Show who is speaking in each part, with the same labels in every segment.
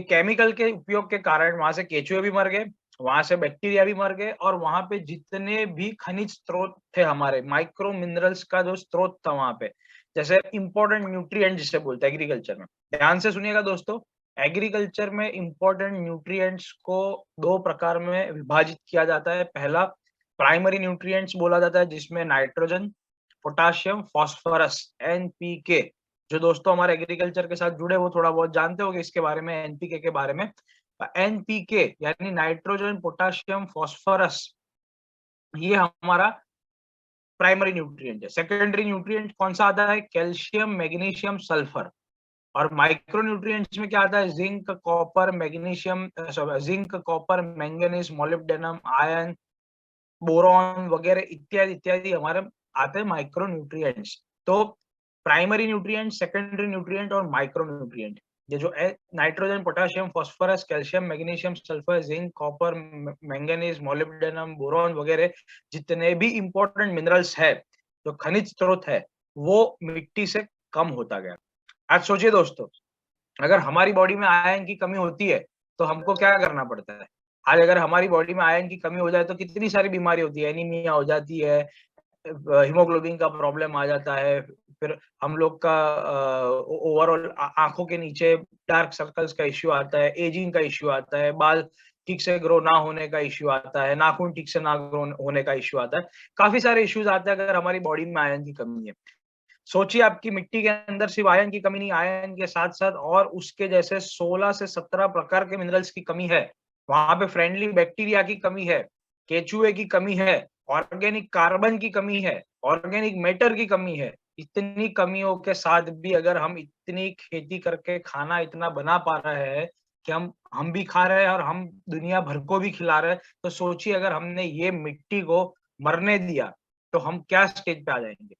Speaker 1: Chemical के उपयोग के कारण वहां से केचुए भी मर गए, वहां से बैक्टीरिया भी मर गए, और वहां पे जितने भी खनिज स्रोत थे, हमारे माइक्रो मिनरल्स का जो स्रोत था वहां पे, जैसे इंपॉर्टेंट न्यूट्रिएंट जिसे बोलते हैं एग्रीकल्चर में, ध्यान से सुनिएगा दोस्तों। एग्रीकल्चर में इंपॉर्टेंट न्यूट्रिएंट्स को दो प्रकार में विभाजित किया जाता है। पहला प्राइमरी न्यूट्रिएंट्स बोला जाता है, जिसमें नाइट्रोजन, पोटाशियम, फास्फोरस, एनपीके। जो दोस्तों हमारे एग्रीकल्चर के साथ जुड़े वो थोड़ा बहुत जानते होंगे इसके बारे में, एनपीके के बारे में। एनपीके यानी नाइट्रोजन, पोटाशियम, फास्फोरस, ये हमारा प्राइमरी न्यूट्रिएंट है। सेकेंडरी न्यूट्रिएंट कौन सा आता है? Calcium, magnesium, sulphur. और माइक्रो न्यूट्रिएंट्स में क्या आता है? Zinc, copper, magnesium, zinc, copper, manganese, molybdenum, iron, boron वगैरह इत्यादि इत्यादि हमारे आते हैं माइक्रो न्यूट्रिएंट्स। तो प्राइमरी न्यूट्रिएंट, सेकेंडरी न्यूट्रिएंट और माइक्रो न्यूट्रिएंट, ये जो nitrogen, potassium, phosphorus, calcium, magnesium, sulphur, zinc, copper, manganese, molybdenum, boron वगैरह जितने भी इंपॉर्टेंट मिनरल्स है, जो खनिज स्रोत है, वो मिट्टी से कम होता गया। आज सोचिए दोस्तों, अगर हमारी बॉडी में आयरन की कमी होती है तो हमको क्या करना पड़ता है? आज अगर हमारी बॉडी में आयरन की कमी हो जाए तो कितनी सारी बीमारी होती है, एनीमिया हो जाती है, हीमोग्लोबिन का प्रॉब्लम आ जाता है, फिर हम लोग का ओवरऑल आंखों के नीचे डार्क सर्कल्स का इश्यू आता है, एजिंग का इश्यू आता है, बाल ठीक से ग्रो ना होने का इश्यू आता है, नाखून ठीक से ना ग्रो होने का इश्यू आता है। काफी सारे इश्यूज आते हैं अगर हमारी बॉडी में आयरन की कमी है। सोचिए आपकी मिट्टी के अंदर सिर्फ आयरन की कमी नहीं, आयरन के साथ साथ और उसके जैसे 16 से 17 प्रकार के मिनरल्स की कमी है। वहां पे फ्रेंडली बैक्टीरिया की कमी है, केचुए की कमी है, ऑर्गेनिक कार्बन की कमी है, ऑर्गेनिक मैटर की कमी है। इतनी कमियों के साथ भी अगर हम इतनी खेती करके खाना इतना बना पा रहे हैं कि हम भी खा रहे हैं और हम दुनिया भर को भी खिला रहे हैं, तो सोचिए अगर हमने ये मिट्टी को मरने दिया तो हम क्या स्टेज पे आ जाएंगे।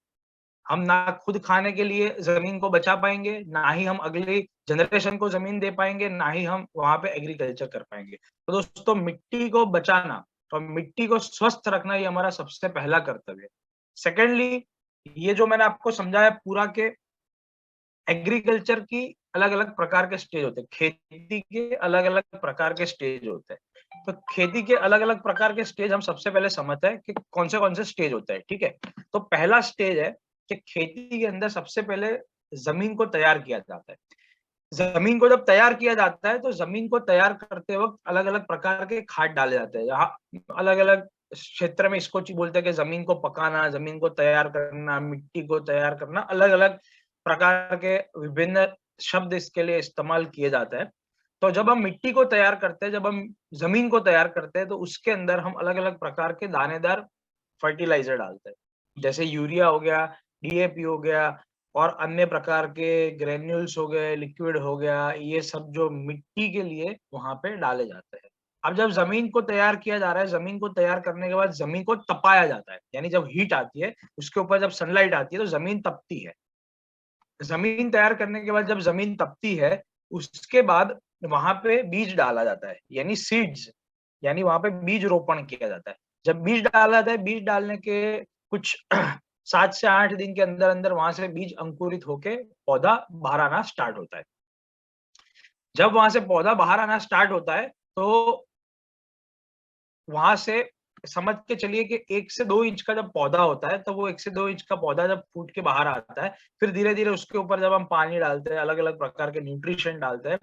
Speaker 1: हम ना खुद खाने के लिए जमीन को बचा पाएंगे, ना ही हम अगली जनरेशन को जमीन दे पाएंगे, ना ही हम वहां पे एग्रीकल्चर कर पाएंगे। तो दोस्तों, मिट्टी को बचाना और मिट्टी को स्वस्थ रखना ये हमारा सबसे पहला कर्तव्य है। सेकेंडली, ये जो मैंने आपको समझाया पूरा के एग्रीकल्चर की अलग अलग प्रकार के स्टेज होते हैं, खेती के अलग अलग प्रकार के स्टेज होते हैं। तो खेती के अलग अलग प्रकार के स्टेज हम सबसे पहले समझते हैं कि कौन से स्टेज होते हैं। ठीक है, तो पहला स्टेज है कि खेती के अंदर सबसे पहले जमीन को तैयार किया जाता है। जमीन को जब तैयार किया जाता है तो जमीन को तैयार करते वक्त अलग अलग प्रकार के खाद डाले जाते हैं। यहाँ अलग अलग क्षेत्र में इसको बोलते हैं कि जमीन को पकाना, जमीन को तैयार करना, मिट्टी को तैयार करना, अलग अलग प्रकार के विभिन्न शब्द इसके लिए इस्तेमाल किए जाते हैं। तो जब हम मिट्टी को तैयार करते हैं, जब हम जमीन को तैयार करते हैं, तो उसके अंदर हम अलग अलग प्रकार के दानेदार फर्टिलाइजर डालते हैं, जैसे यूरिया हो गया, डीएपी हो गया, और अन्य प्रकार के ग्रेन्यूल्स हो गए, लिक्विड हो गया, ये सब जो मिट्टी के लिए वहां पे डाले जाते हैं। अब जब जमीन को तैयार किया जा रहा है, जमीन को तैयार करने के बाद जमीन को तपाया जाता है, यानी जब हीट आती है उसके ऊपर, जब सनलाइट आती है तो जमीन तपती है। जमीन तैयार करने के बाद जब जमीन तपती है, उसके बाद वहां पे बीज डाला जाता है, यानी सीड्स, यानी वहां पे बीज रोपण किया जाता है। जब बीज डाला जाता है, बीज डालने के कुछ 7 से 8 दिन के अंदर अंदर वहां से बीज अंकुरित होके पौधा बाहर आना स्टार्ट होता है। जब वहां से पौधा बाहर आना स्टार्ट होता है तो वहां से समझ के चलिए कि 1 से 2 इंच का जब पौधा होता है, तो वो 1 से 2 इंच का पौधा जब फूट के बाहर आता है, फिर धीरे धीरे उसके ऊपर जब हम पानी डालते हैं, अलग अलग प्रकार के न्यूट्रिशन डालते हैं,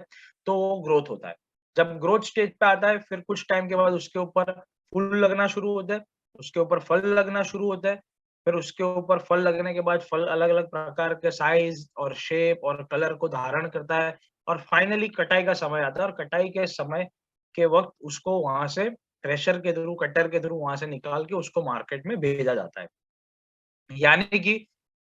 Speaker 1: तो वो ग्रोथ होता है। जब ग्रोथ स्टेज पे आता है, फिर कुछ टाइम के बाद उसके ऊपर फूल लगना शुरू होता है, उसके ऊपर फल लगना शुरू होता है, फिर उसके ऊपर फल लगने के बाद फल अलग अलग प्रकार के साइज और शेप और कलर को धारण करता है, और फाइनली कटाई का समय आता है, और कटाई के समय के वक्त उसको वहां से थ्रेशर के थ्रू, कटर के थ्रू वहां से निकाल के उसको मार्केट में भेजा जाता है। यानी कि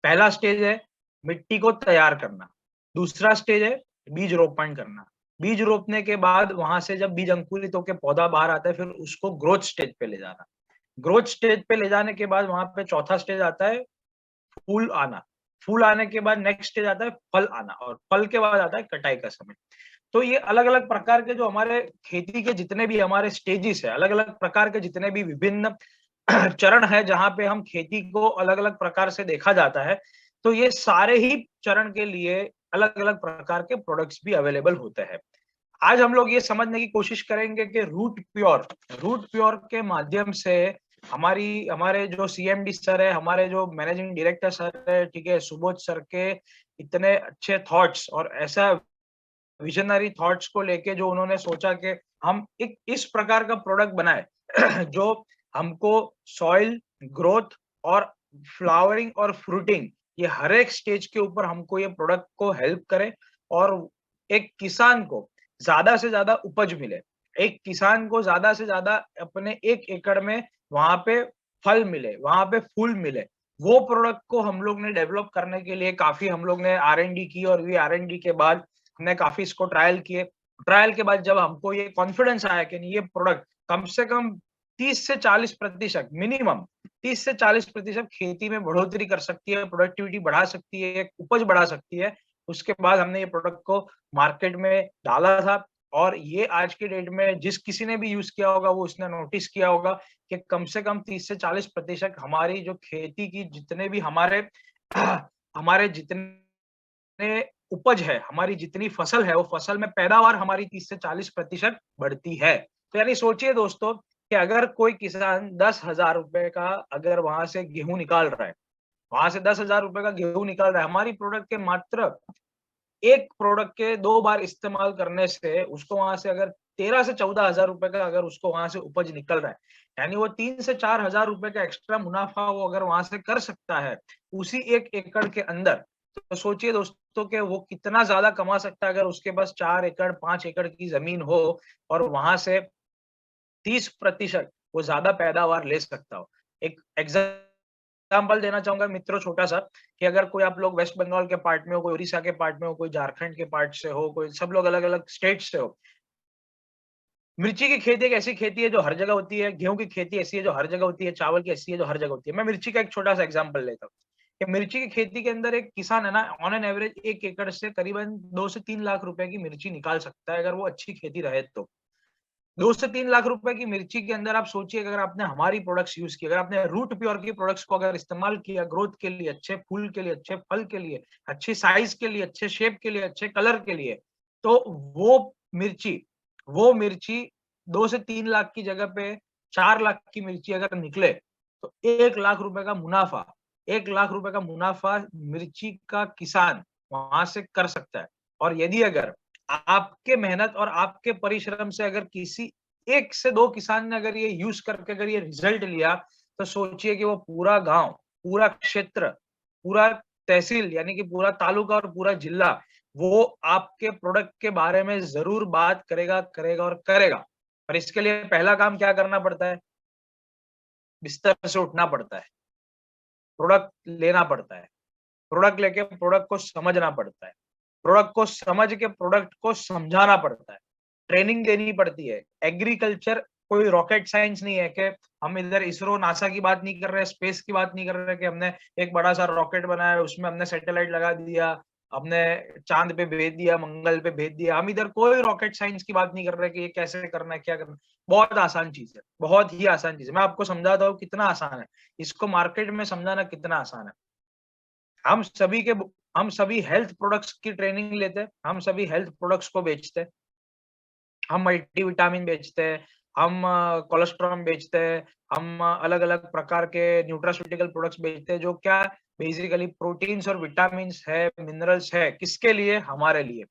Speaker 1: पहला स्टेज है मिट्टी को तैयार करना, दूसरा स्टेज है बीज रोपण करना। बीज रोपने के बाद वहां से जब बीज अंकुरित होकर पौधा बाहर आता है, फिर उसको ग्रोथ स्टेज पे ले जाना। ग्रोथ स्टेज पे ले जाने के बाद वहां पे चौथा स्टेज आता है फूल आना। फूल आने के बाद नेक्स्ट स्टेज आता है फल आना, और फल के बाद आता है कटाई का समय। तो ये अलग अलग प्रकार के जो हमारे खेती के जितने भी हमारे स्टेजेस है, अलग अलग प्रकार के जितने भी विभिन्न चरण है जहां पे हम खेती को अलग अलग प्रकार से देखा जाता है, तो ये सारे ही चरण के लिए अलग अलग प्रकार के प्रोडक्ट्स भी अवेलेबल होते हैं। आज हम लोग ये समझने की कोशिश करेंगे कि रूट प्योर के माध्यम से हमारे जो सीएमडी सर है, हमारे जो मैनेजिंग डायरेक्टर सर है, ठीक है, सुबोध सर के इतने अच्छे थॉट्स और ऐसा विजनरी थॉट्स को लेके जो उन्होंने सोचा कि हम एक इस प्रकार का प्रोडक्ट बनाए जो हमको सॉइल ग्रोथ और फ्लावरिंग और फ्रूटिंग ये हर एक स्टेज के ऊपर हमको ये प्रोडक्ट को हेल्प करे और एक किसान को ज्यादा से ज्यादा उपज मिले, एक किसान को ज्यादा से ज्यादा अपने 1 एकड़ में वहां पे फल मिले, वहां पे फूल मिले। वो प्रोडक्ट को हम लोग ने डेवलप करने के लिए काफी हम लोग ने R&D की और ये R&D के बाद हमने काफी इसको ट्रायल किए। ट्रायल के बाद जब हमको ये कॉन्फिडेंस आया कि ये प्रोडक्ट कम से कम 30 से 40% मिनिमम 30 से 40% खेती में बढ़ोतरी कर सकती है, प्रोडक्टिविटी बढ़ा सकती है, उपज बढ़ा सकती है, उसके बाद हमने ये प्रोडक्ट को मार्केट में डाला था। और ये आज के डेट में जिस किसी ने भी यूज किया होगा वो उसने नोटिस किया होगा कि कम से कम 30 से 40% हमारी जो खेती की जितने भी हमारे जितने उपज है, हमारी जितनी फसल है, वो फसल में पैदावार हमारी 30 से 40% बढ़ती है। तो यानी सोचिए दोस्तों कि अगर कोई किसान 10,000 रुपए का अगर वहां से गेहूं निकाल रहा है, वहां से 10,000 रुपए का गेहूं निकाल रहा है, हमारी प्रोडक्ट के मात्र एक प्रोडक्ट के 2 बार इस्तेमाल करने से उसको वहां से अगर 13 से 14 हजार रुपए का अगर उसको वहां से उपज निकल रहा है, यानी वो 3 से 4 हजार रुपए का एक्स्ट्रा मुनाफा वो अगर वहां से कर सकता है उसी 1 एकड़ के अंदर, तो सोचिए दोस्तों कि वो कितना ज्यादा कमा सकता है अगर उसके पास 4 एकड़ 5 एकड़ की जमीन हो और वहां से 30% वो ज्यादा पैदावार ले सकता हो। एक एग्जाम्पल देना चाहूंगा मित्रों छोटा सा, कि अगर कोई आप लोग वेस्ट बंगाल के पार्ट में हो, कोई उड़ीसा के पार्ट में हो, कोई झारखंड के पार्ट से हो, कोई सब लोग अलग अलग स्टेट से हो। मिर्ची की खेती एक ऐसी खेती है जो हर जगह होती है, गेहूं की खेती ऐसी है जो हर जगह होती है, चावल की ऐसी है जो हर जगह होती है। मैं मिर्ची का एक छोटा सा एग्जाम्पल लेता हूँ कि मिर्ची की खेती के अंदर एक किसान है ना, ऑन एन एवरेज 1 एकड़ से करीबन 2 से 3 लाख रुपए की मिर्ची निकाल सकता है अगर वो अच्छी खेती रहे तो। 2 से 3 लाख रुपए की मिर्ची के अंदर आप सोचिए अगर आपने हमारी प्रोडक्ट्स यूज किए, अगर आपने रूट प्योर की प्रोडक्ट्स को अगर इस्तेमाल किया ग्रोथ के लिए, अच्छे फूल के लिए, अच्छे फल के लिए, अच्छी साइज के लिए, अच्छे शेप के लिए, अच्छे कलर के लिए, तो मिर्ची वो मिर्ची 2 से 3 लाख की जगह पे 4 लाख की मिर्ची अगर निकले तो 1 लाख रुपए का मुनाफा, 1 लाख रुपए का मुनाफा मिर्ची का किसान वहां से कर सकता है। और यदि अगर आपके मेहनत और आपके परिश्रम से अगर किसी 1 से 2 किसान ने अगर ये यूज करके अगर ये रिजल्ट लिया, तो सोचिए कि वो पूरा गांव, पूरा क्षेत्र, पूरा तहसील यानी कि पूरा तालुका और पूरा जिला वो आपके प्रोडक्ट के बारे में जरूर बात करेगा करेगा और करेगा। और इसके लिए पहला काम क्या करना पड़ता है? बिस्तर से उठना पड़ता है, प्रोडक्ट लेना पड़ता है, प्रोडक्ट लेके प्रोडक्ट को समझना पड़ता है, प्रोडक्ट को समझ के प्रोडक्ट को समझाना पड़ता है, ट्रेनिंग देनी पड़ती है। एग्रीकल्चर कोई रॉकेट साइंस नहीं है कि हम इधर इसरो नासा की बात नहीं कर रहे, स्पेस की बात नहीं कर रहे कि हमने एक बड़ा सा रॉकेट बनाया, उसमें हमने सैटेलाइट लगा दिया, हमने चांद पे भेज दिया, मंगल पे भेज दिया। हम इधर कोई रॉकेट साइंस की बात नहीं कर रहे कि ये कैसे करना है, क्या करना है। बहुत आसान चीज है, बहुत ही आसान चीज है। मैं आपको समझाता हूँ कितना आसान है, इसको मार्केट में समझाना कितना आसान है। हम सभी के हम सभी हेल्थ प्रोडक्ट्स की ट्रेनिंग लेते हैं, हम सभी हेल्थ प्रोडक्ट्स को बेचते हैं, हम मल्टीविटामिन बेचते हैं, हम कोलेस्ट्रॉल बेचते हैं, हम अलग अलग प्रकार के न्यूट्रास्यूटिकल प्रोडक्ट्स बेचते हैं जो क्या बेसिकली प्रोटीन्स और विटामिन्स है, मिनरल्स है। किसके लिए? हमारे लिए,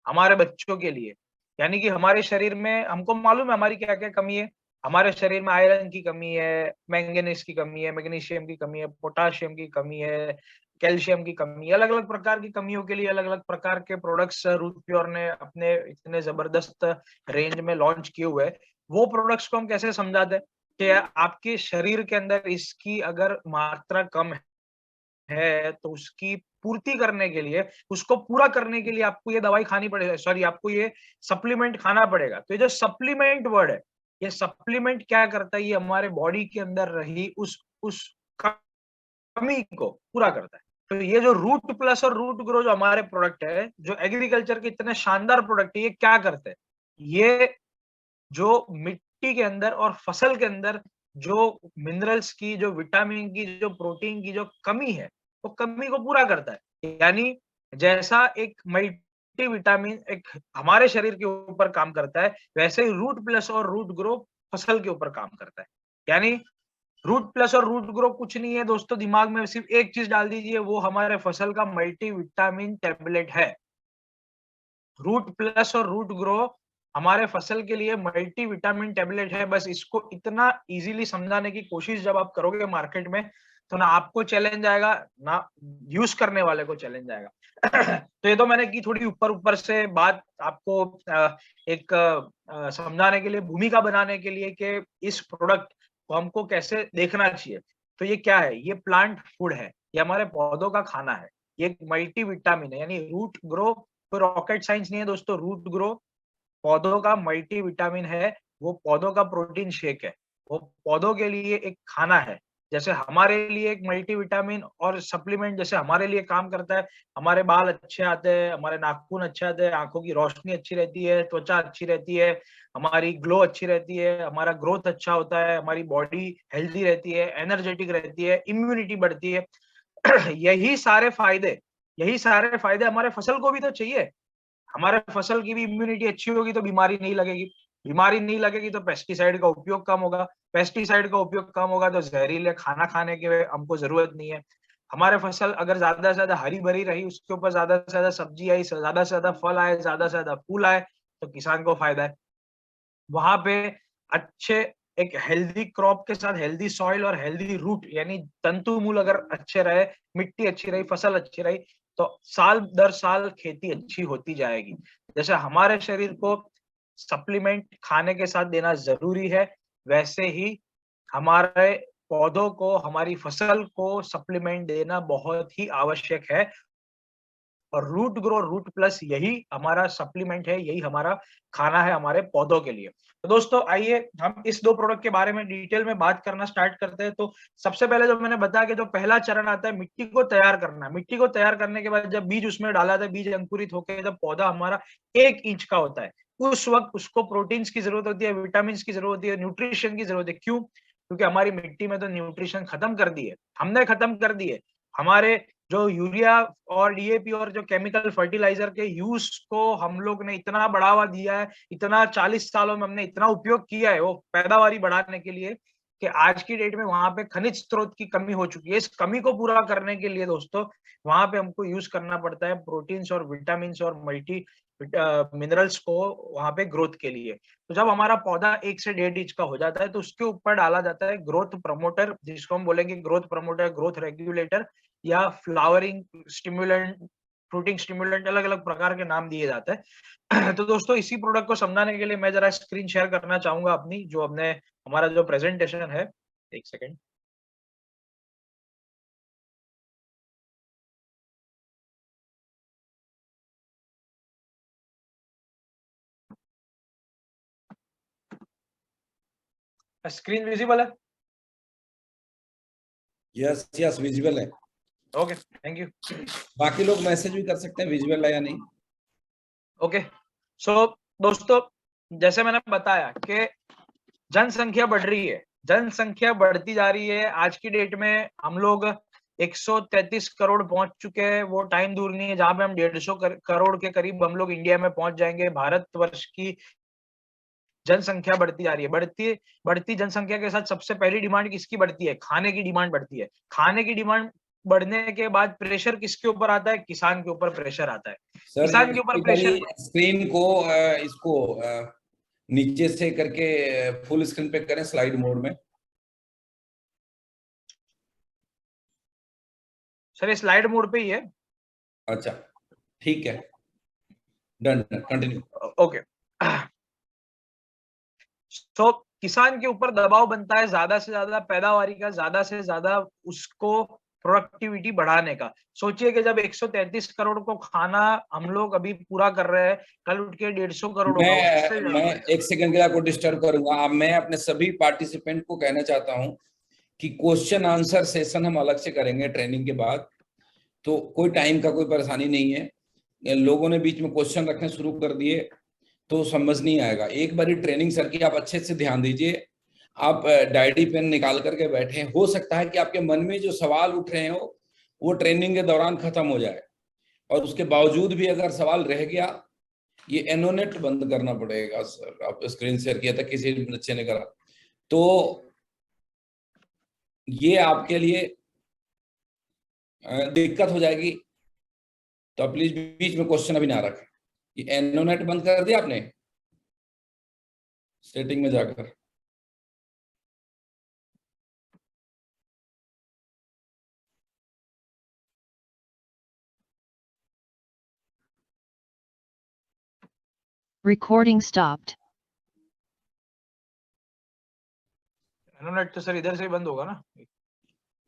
Speaker 1: हमारे बच्चों के लिए। यानी कि हमारे शरीर में हमको मालूम है हमारी क्या क्या कमी है। हमारे शरीर में आयरन की कमी है, मैंगनीज की कमी है, मैग्नीशियम की कमी है, पोटाशियम की कमी है, कैल्शियम की कमी, अलग अलग प्रकार की कमियों के लिए अलग अलग प्रकार के प्रोडक्ट्स रूट प्योर ने अपने इतने जबरदस्त रेंज में लॉन्च किए हुए हैं। वो प्रोडक्ट्स को हम कैसे समझाते हैं कि आपके शरीर के अंदर इसकी अगर मात्रा कम है तो उसकी पूर्ति करने के लिए, उसको पूरा करने के लिए आपको ये दवाई खानी पड़ेगी, सॉरी आपको ये सप्लीमेंट खाना पड़ेगा। तो ये जो सप्लीमेंट वर्ड है, ये सप्लीमेंट क्या करता है? ये हमारे बॉडी के अंदर रही उस कमी को पूरा करता है। तो ये जो रूट प्लस और रूट ग्रो जो हमारे प्रोडक्ट है, जो एग्रीकल्चर के इतने शानदार प्रोडक्ट है, ये क्या करते हैं? ये जो मिट्टी के अंदर और फसल के अंदर जो मिनरल्स की, जो विटामिन की, जो प्रोटीन की जो कमी है, वो कमी को पूरा करता है। यानी जैसा एक मल्टीविटामिन एक हमारे शरीर के ऊपर काम करता है, वैसे ही रूट प्लस और रूट ग्रो फसल के ऊपर काम करता है। यानी रूट प्लस और रूट ग्रो कुछ नहीं है दोस्तों, दिमाग में सिर्फ एक चीज डाल दीजिए, वो हमारे फसल का मल्टीविटामिन टैबलेट है। रूट प्लस और रूट ग्रो हमारे फसल के लिए मल्टीविटामिन टैबलेट है। बस इसको इतना इजीली समझाने की कोशिश जब आप करोगे मार्केट में, तो ना आपको चैलेंज आएगा, ना यूज करने वाले को चैलेंज आएगा। तो ये तो मैंने की थोड़ी ऊपर-ऊपर से बात आपको एक समझाने के लिए, भूमिका बनाने के लिए कि इस प्रोडक्ट को हमको कैसे देखना चाहिए। तो ये क्या है? ये प्लांट फूड है, ये हमारे पौधों का खाना है। ये एक मल्टीविटामिन है, यानी रूट ग्रो कोई रॉकेट साइंस नहीं है दोस्तों। रूट ग्रो पौधों का मल्टीविटामिन है, वो पौधों का प्रोटीन शेक है, वो पौधों के लिए एक खाना है। जैसे हमारे लिए एक मल्टीविटामिन और सप्लीमेंट जैसे हमारे लिए काम करता है, हमारे बाल अच्छे आते हैं, हमारे नाखून अच्छे आते हैं, आँखों की रोशनी अच्छी रहती है, त्वचा अच्छी रहती है, हमारी ग्लो अच्छी रहती है, हमारा ग्रोथ अच्छा होता है, हमारी बॉडी हेल्दी रहती है, एनर्जेटिक रहती है, इम्यूनिटी बढ़ती है। यही सारे फायदे हमारे फसल को भी तो चाहिए। हमारे फसल की भी इम्यूनिटी अच्छी होगी तो बीमारी नहीं लगेगी। बीमारी नहीं लगेगी तो पेस्टिसाइड का उपयोग कम होगा। पेस्टिसाइड का उपयोग कम होगा तो जहरीले खाना खाने की हमको ज़रूरत नहीं है। हमारे फसल अगर ज़्यादा से ज़्यादा हरी-भरी रही, उसके ऊपर ज़्यादा से ज़्यादा सब्जी आई, ज़्यादा से ज़्यादा फल आए, ज़्यादा से ज़्यादा फूल आए, तो किसान को फ़ायदा है। वहाँ पे अच्छे एक हेल्दी क्रॉप के साथ हेल्दी सॉइल और हेल्दी रूट यानी तंतु मूल अगर अच्छे रहे, मिट्टी अच्छी रही, फसल अच्छी रही, तो साल दर साल खेती अच्छी होती जाएगी। जैसे हमारे शरीर को सप्लीमेंट खाने के साथ देना ज़रूरी है, वैसे ही हमारे पौधों को, हमारी फसल को सप्लीमेंट देना बहुत ही आवश्यक है। और रूट ग्रो रूट प्लस यही हमारा सप्लीमेंट है, यही हमारा खाना है हमारे पौधों के लिए। तो दोस्तों आइए हम इस 2 प्रोडक्ट के बारे में डिटेल में बात करना स्टार्ट करते हैं। तो सबसे पहले जो मैंने बताया कि जो पहला चरण आता है मिट्टी को तैयार करना। मिट्टी को तैयार करने के बाद जब बीज उसमें डाला था, बीज अंकुरित होके जब पौधा हमारा 1 इंच का होता है, उस वक़्त उसको प्रोटीन्स की ज़रूरत होती है, विटामिन्स की ज़रूरत होती है, न्यूट्रिशन की ज़रूरत है। क्यों? क्योंकि हमारी मिट्टी में तो न्यूट्रिशन खत्म कर दी है, हमने खत्म कर दी है। हमारे जो यूरिया और डीएपी और जो केमिकल फर्टिलाइजर के यूज को हम लोग ने इतना बढ़ावा दिया है, इतना 40 सालों में हमने इतना उपयोग किया है वो पैदावारी बढ़ाने के लिए कि आज की डेट में वहां पे खनिज स्रोत की कमी हो चुकी है। इस कमी को पूरा करने के लिए दोस्तों वहां पे हमको यूज करना पड़ता है प्रोटीन्स और विटामिन और मल्टी मिनरल्स को वहां पे ग्रोथ के लिए। तो जब हमारा पौधा 1 से 1.5 इंच का हो जाता है तो उसके ऊपर डाला जाता है ग्रोथ प्रमोटर, जिसको हम बोलेंगे ग्रोथ प्रमोटर, ग्रोथ रेगुलेटर या फ्लावरिंग स्टिमुलेंट, फ्रूटिंग स्टिमुलेंट, अलग-अलग प्रकार के नाम दिए जाते हैं। तो दोस्तों इसी प्रोडक्ट को समझाने के लिए मैं ज़रा स्क्रीन शेयर करना चाहूँगा अपनी, जो हमने हमारा जो प्रेज़ेंटेशन है। 1 सेकंड। स्क्रीन विज़िबल है?
Speaker 2: यस यस विजुअल है।
Speaker 1: Okay, thank you.
Speaker 2: बाकी लोग मैसेज भी कर सकते हैं विजुअल है या नहीं।
Speaker 1: ओके, सो दोस्तों जैसे मैंने बताया कि जनसंख्या बढ़ रही है, जनसंख्या बढ़ती जा रही है। आज की डेट में हम लोग 133 करोड़ पहुंच चुके हैं। वो टाइम दूर नहीं है जहां पे हम 150 करोड़ के करीब हम लोग इंडिया में पहुंच जाएंगे। भारतवर्ष की जनसंख्या बढ़ती जा रही है। बढ़ती जनसंख्या के साथ सबसे पहली डिमांड किसकी बढ़ती है? खाने की डिमांड बढ़ती है। खाने की डिमांड बढ़ने के बाद प्रेशर किसके ऊपर आता है? किसान के ऊपर प्रेशर आता है।
Speaker 2: सर
Speaker 1: किसान के ऊपर प्रेशर
Speaker 2: स्क्रीन को इसको नीचे से करके फुल स्क्रीन पे करें स्लाइड मोड में।
Speaker 1: सर ये स्लाइड मोड पे ही है।
Speaker 2: अच्छा ठीक है, डन कंटिन्यू।
Speaker 1: ओके। तो किसान के ऊपर दबाव बनता है ज्यादा से ज्यादा पैदावारी का, ज्यादा से ज्यादा उसको प्रोडक्टिविटी बढ़ाने का। सोचिए कि जब 133 करोड़ को खाना हम लोग अभी पूरा कर रहे हैं, कल उठ के 150 करोड़ होगा, उससे
Speaker 2: मैं 1 सेकंड के लिए आपको डिस्टर्ब करूंगा। अब मैं अपने सभी पार्टिसिपेंट को कहना चाहता हूं कि क्वेश्चन आंसर सेशन हम अलग से करेंगे ट्रेनिंग के बाद, तो कोई टाइम का कोई परेशानी नहीं है। लोगों ने बीच में क्वेश्चन रखने शुरू कर दिए तो समझ नहीं आएगा। एक बारी ट्रेनिंग सर की आप अच्छे से ध्यान दीजिए। आप डायरी पेन निकाल करके बैठे, हो सकता है कि आपके मन में जो सवाल उठ रहे हो वो ट्रेनिंग के दौरान खत्म हो जाए। और उसके बावजूद भी अगर सवाल रह गया, ये एनोनेट बंद करना पड़ेगा सर। आप स्क्रीन शेयर किया था, किसी बच्चे ने करा, तो ये आपके लिए दिक्कत हो जाएगी। तो आप प्लीज बीच में क्वेश्चन अभी ना रखें। ये एनोनेट बंद कर दिया आपने सेटिंग में जाकर?
Speaker 3: Recording stopped.
Speaker 1: एनोनेट तो सर इधर से ही बंद होगा ना?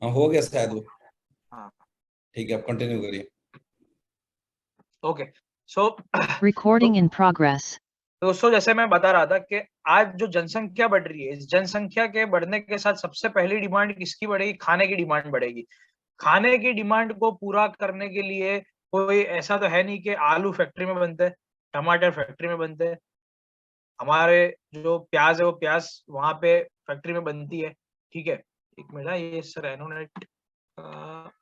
Speaker 2: हाँ, हो गया शायद वो।
Speaker 1: हाँ,
Speaker 2: ठीक है, आप कंटिन्यू करिए।
Speaker 1: Okay, so
Speaker 3: Recording in progress.
Speaker 1: दोस्तों जैसे मैं बता रहा था कि आज जो जनसंख्या बढ़ रही है, इस जनसंख्या के बढ़ने के साथ सबसे पहली डिमांड किसकी बढ़ेगी? खाने की डिमांड बढ़ेगी। खाने की डिमांड को पूरा करने के लिए कोई ऐसा तो है नहीं कि आलू फैक्ट्री में बनते हैं, टमाटर फैक्ट्री में बनते हैं, हमारे जो प्याज है वो प्याज वहां पे फैक्ट्री में बनती है। ठीक है, एक मिनट, ये सर एनोनेट का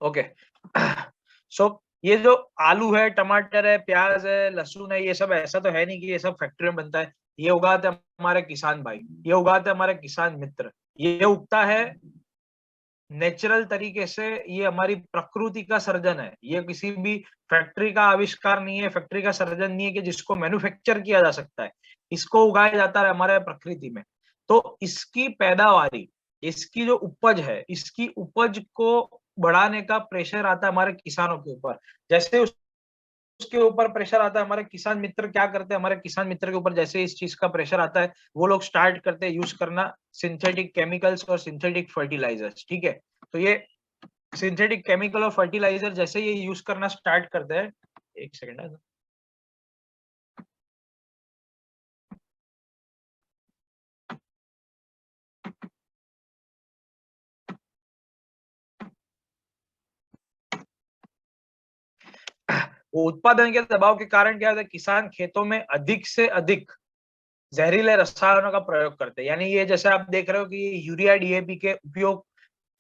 Speaker 1: ओके। सो ये जो आलू है, टमाटर है, प्याज है, लहसुन है, ये सब ऐसा तो है नहीं कि ये सब फैक्ट्री में बनता है। ये उगाते हैं हमारे किसान भाई, ये उगाते हैं हमारे किसान मित्र। ये उगता है नेचुरल तरीके से, ये हमारी प्रकृति का सर्जन है। ये किसी भी फैक्ट्री का आविष्कार नहीं है, फैक्ट्री का सर्जन नहीं है कि जिसको मैन्युफैक्चर किया जा सकता है। इसको उगाया जाता है हमारे प्रकृति में। तो इसकी पैदावारी, इसकी जो उपज है, इसकी उपज को बढ़ाने का प्रेशर आता है हमारे किसानों के ऊपर। जैसे उसके ऊपर प्रेशर आता है, हमारे किसान मित्र क्या करते हैं? हमारे किसान मित्र के ऊपर जैसे इस चीज का प्रेशर आता है, वो लोग स्टार्ट करते हैं यूज करना सिंथेटिक केमिकल्स और सिंथेटिक फर्टिलाइजर्स। ठीक है, तो ये सिंथेटिक केमिकल और फर्टिलाइजर जैसे ये यूज करना स्टार्ट करते हैं, एक सेकेंड है, वो उत्पादन के दबाव के कारण क्या होता है? किसान खेतों में अधिक से अधिक जहरीले रसायनों का प्रयोग करते हैं। यानी ये जैसे आप देख रहे हो कि ये यूरिया, डीएपी के उपयोग,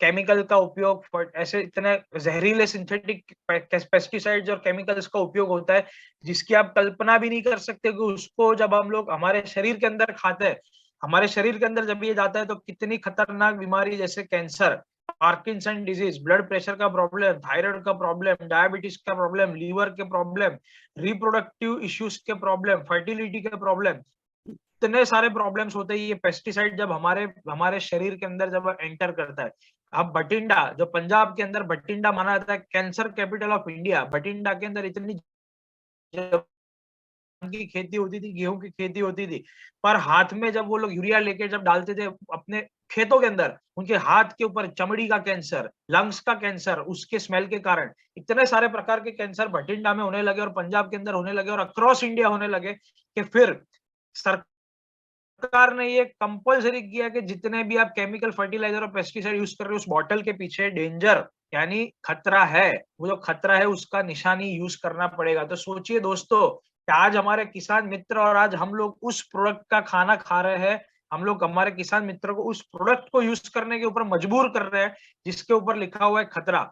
Speaker 1: केमिकल का उपयोग, ऐसे इतने जहरीले सिंथेटिक पेस्टिसाइड्स और केमिकल्स का उपयोग होता है जिसकी आप कल्पना भी नहीं कर सकते कि उसको जब हम लोग हमारे शरीर के अंदर खाते हैं, हमारे शरीर के अंदर जब ये जाता है तो कितनी खतरनाक बीमारी जैसे cancer, Parkinson disease, blood pressure का प्रॉब्लम, थायराइड का प्रॉब्लम, डायबिटीज का प्रॉब्लम, लीवर के प्रॉब्लम, रिप्रोडक्टिव इश्यूज के प्रॉब्लम, फर्टिलिटी के प्रॉब्लम, इतने सारे प्रॉब्लम्स होते हैं ये पेस्टिसाइड जब हमारे हमारे शरीर के अंदर जब एंटर करता है। अब बठिंडा, जो पंजाब के अंदर बठिंडा माना जाता है cancer capital of India, Bathinda के अंदर इतनी की खेती होती थी, गेहूं की खेती होती थी, पर हाथ में जब वो लोग यूरिया लेके जब डालते थे अपने खेतों के अंदर, उनके हाथ के ऊपर चमड़ी का कैंसर, लंग्स का कैंसर, उसके स्मेल के कारण इतने सारे प्रकार के कैंसर बठिंडा में होने लगे और पंजाब के अंदर होने लगे और अक्रॉस इंडिया होने लगे कि फिर सरकार ने ये कंपलसरी किया कि जितने भी आप केमिकल फर्टिलाइजर और पेस्टिसाइड यूज कर रहे हो उस बॉटल के पीछे डेंजर यानी खतरा है, वो जो खतरा है उसका निशानी यूज करना पड़ेगा। तो सोचिए दोस्तों कि आज हमारे किसान मित्र और आज हम लोग उस प्रोडक्ट का खाना खा रहे हैं, हम लोग हमारे किसान मित्रों को उस प्रोडक्ट को यूज करने के ऊपर मजबूर कर रहे हैं जिसके ऊपर लिखा हुआ है खतरा।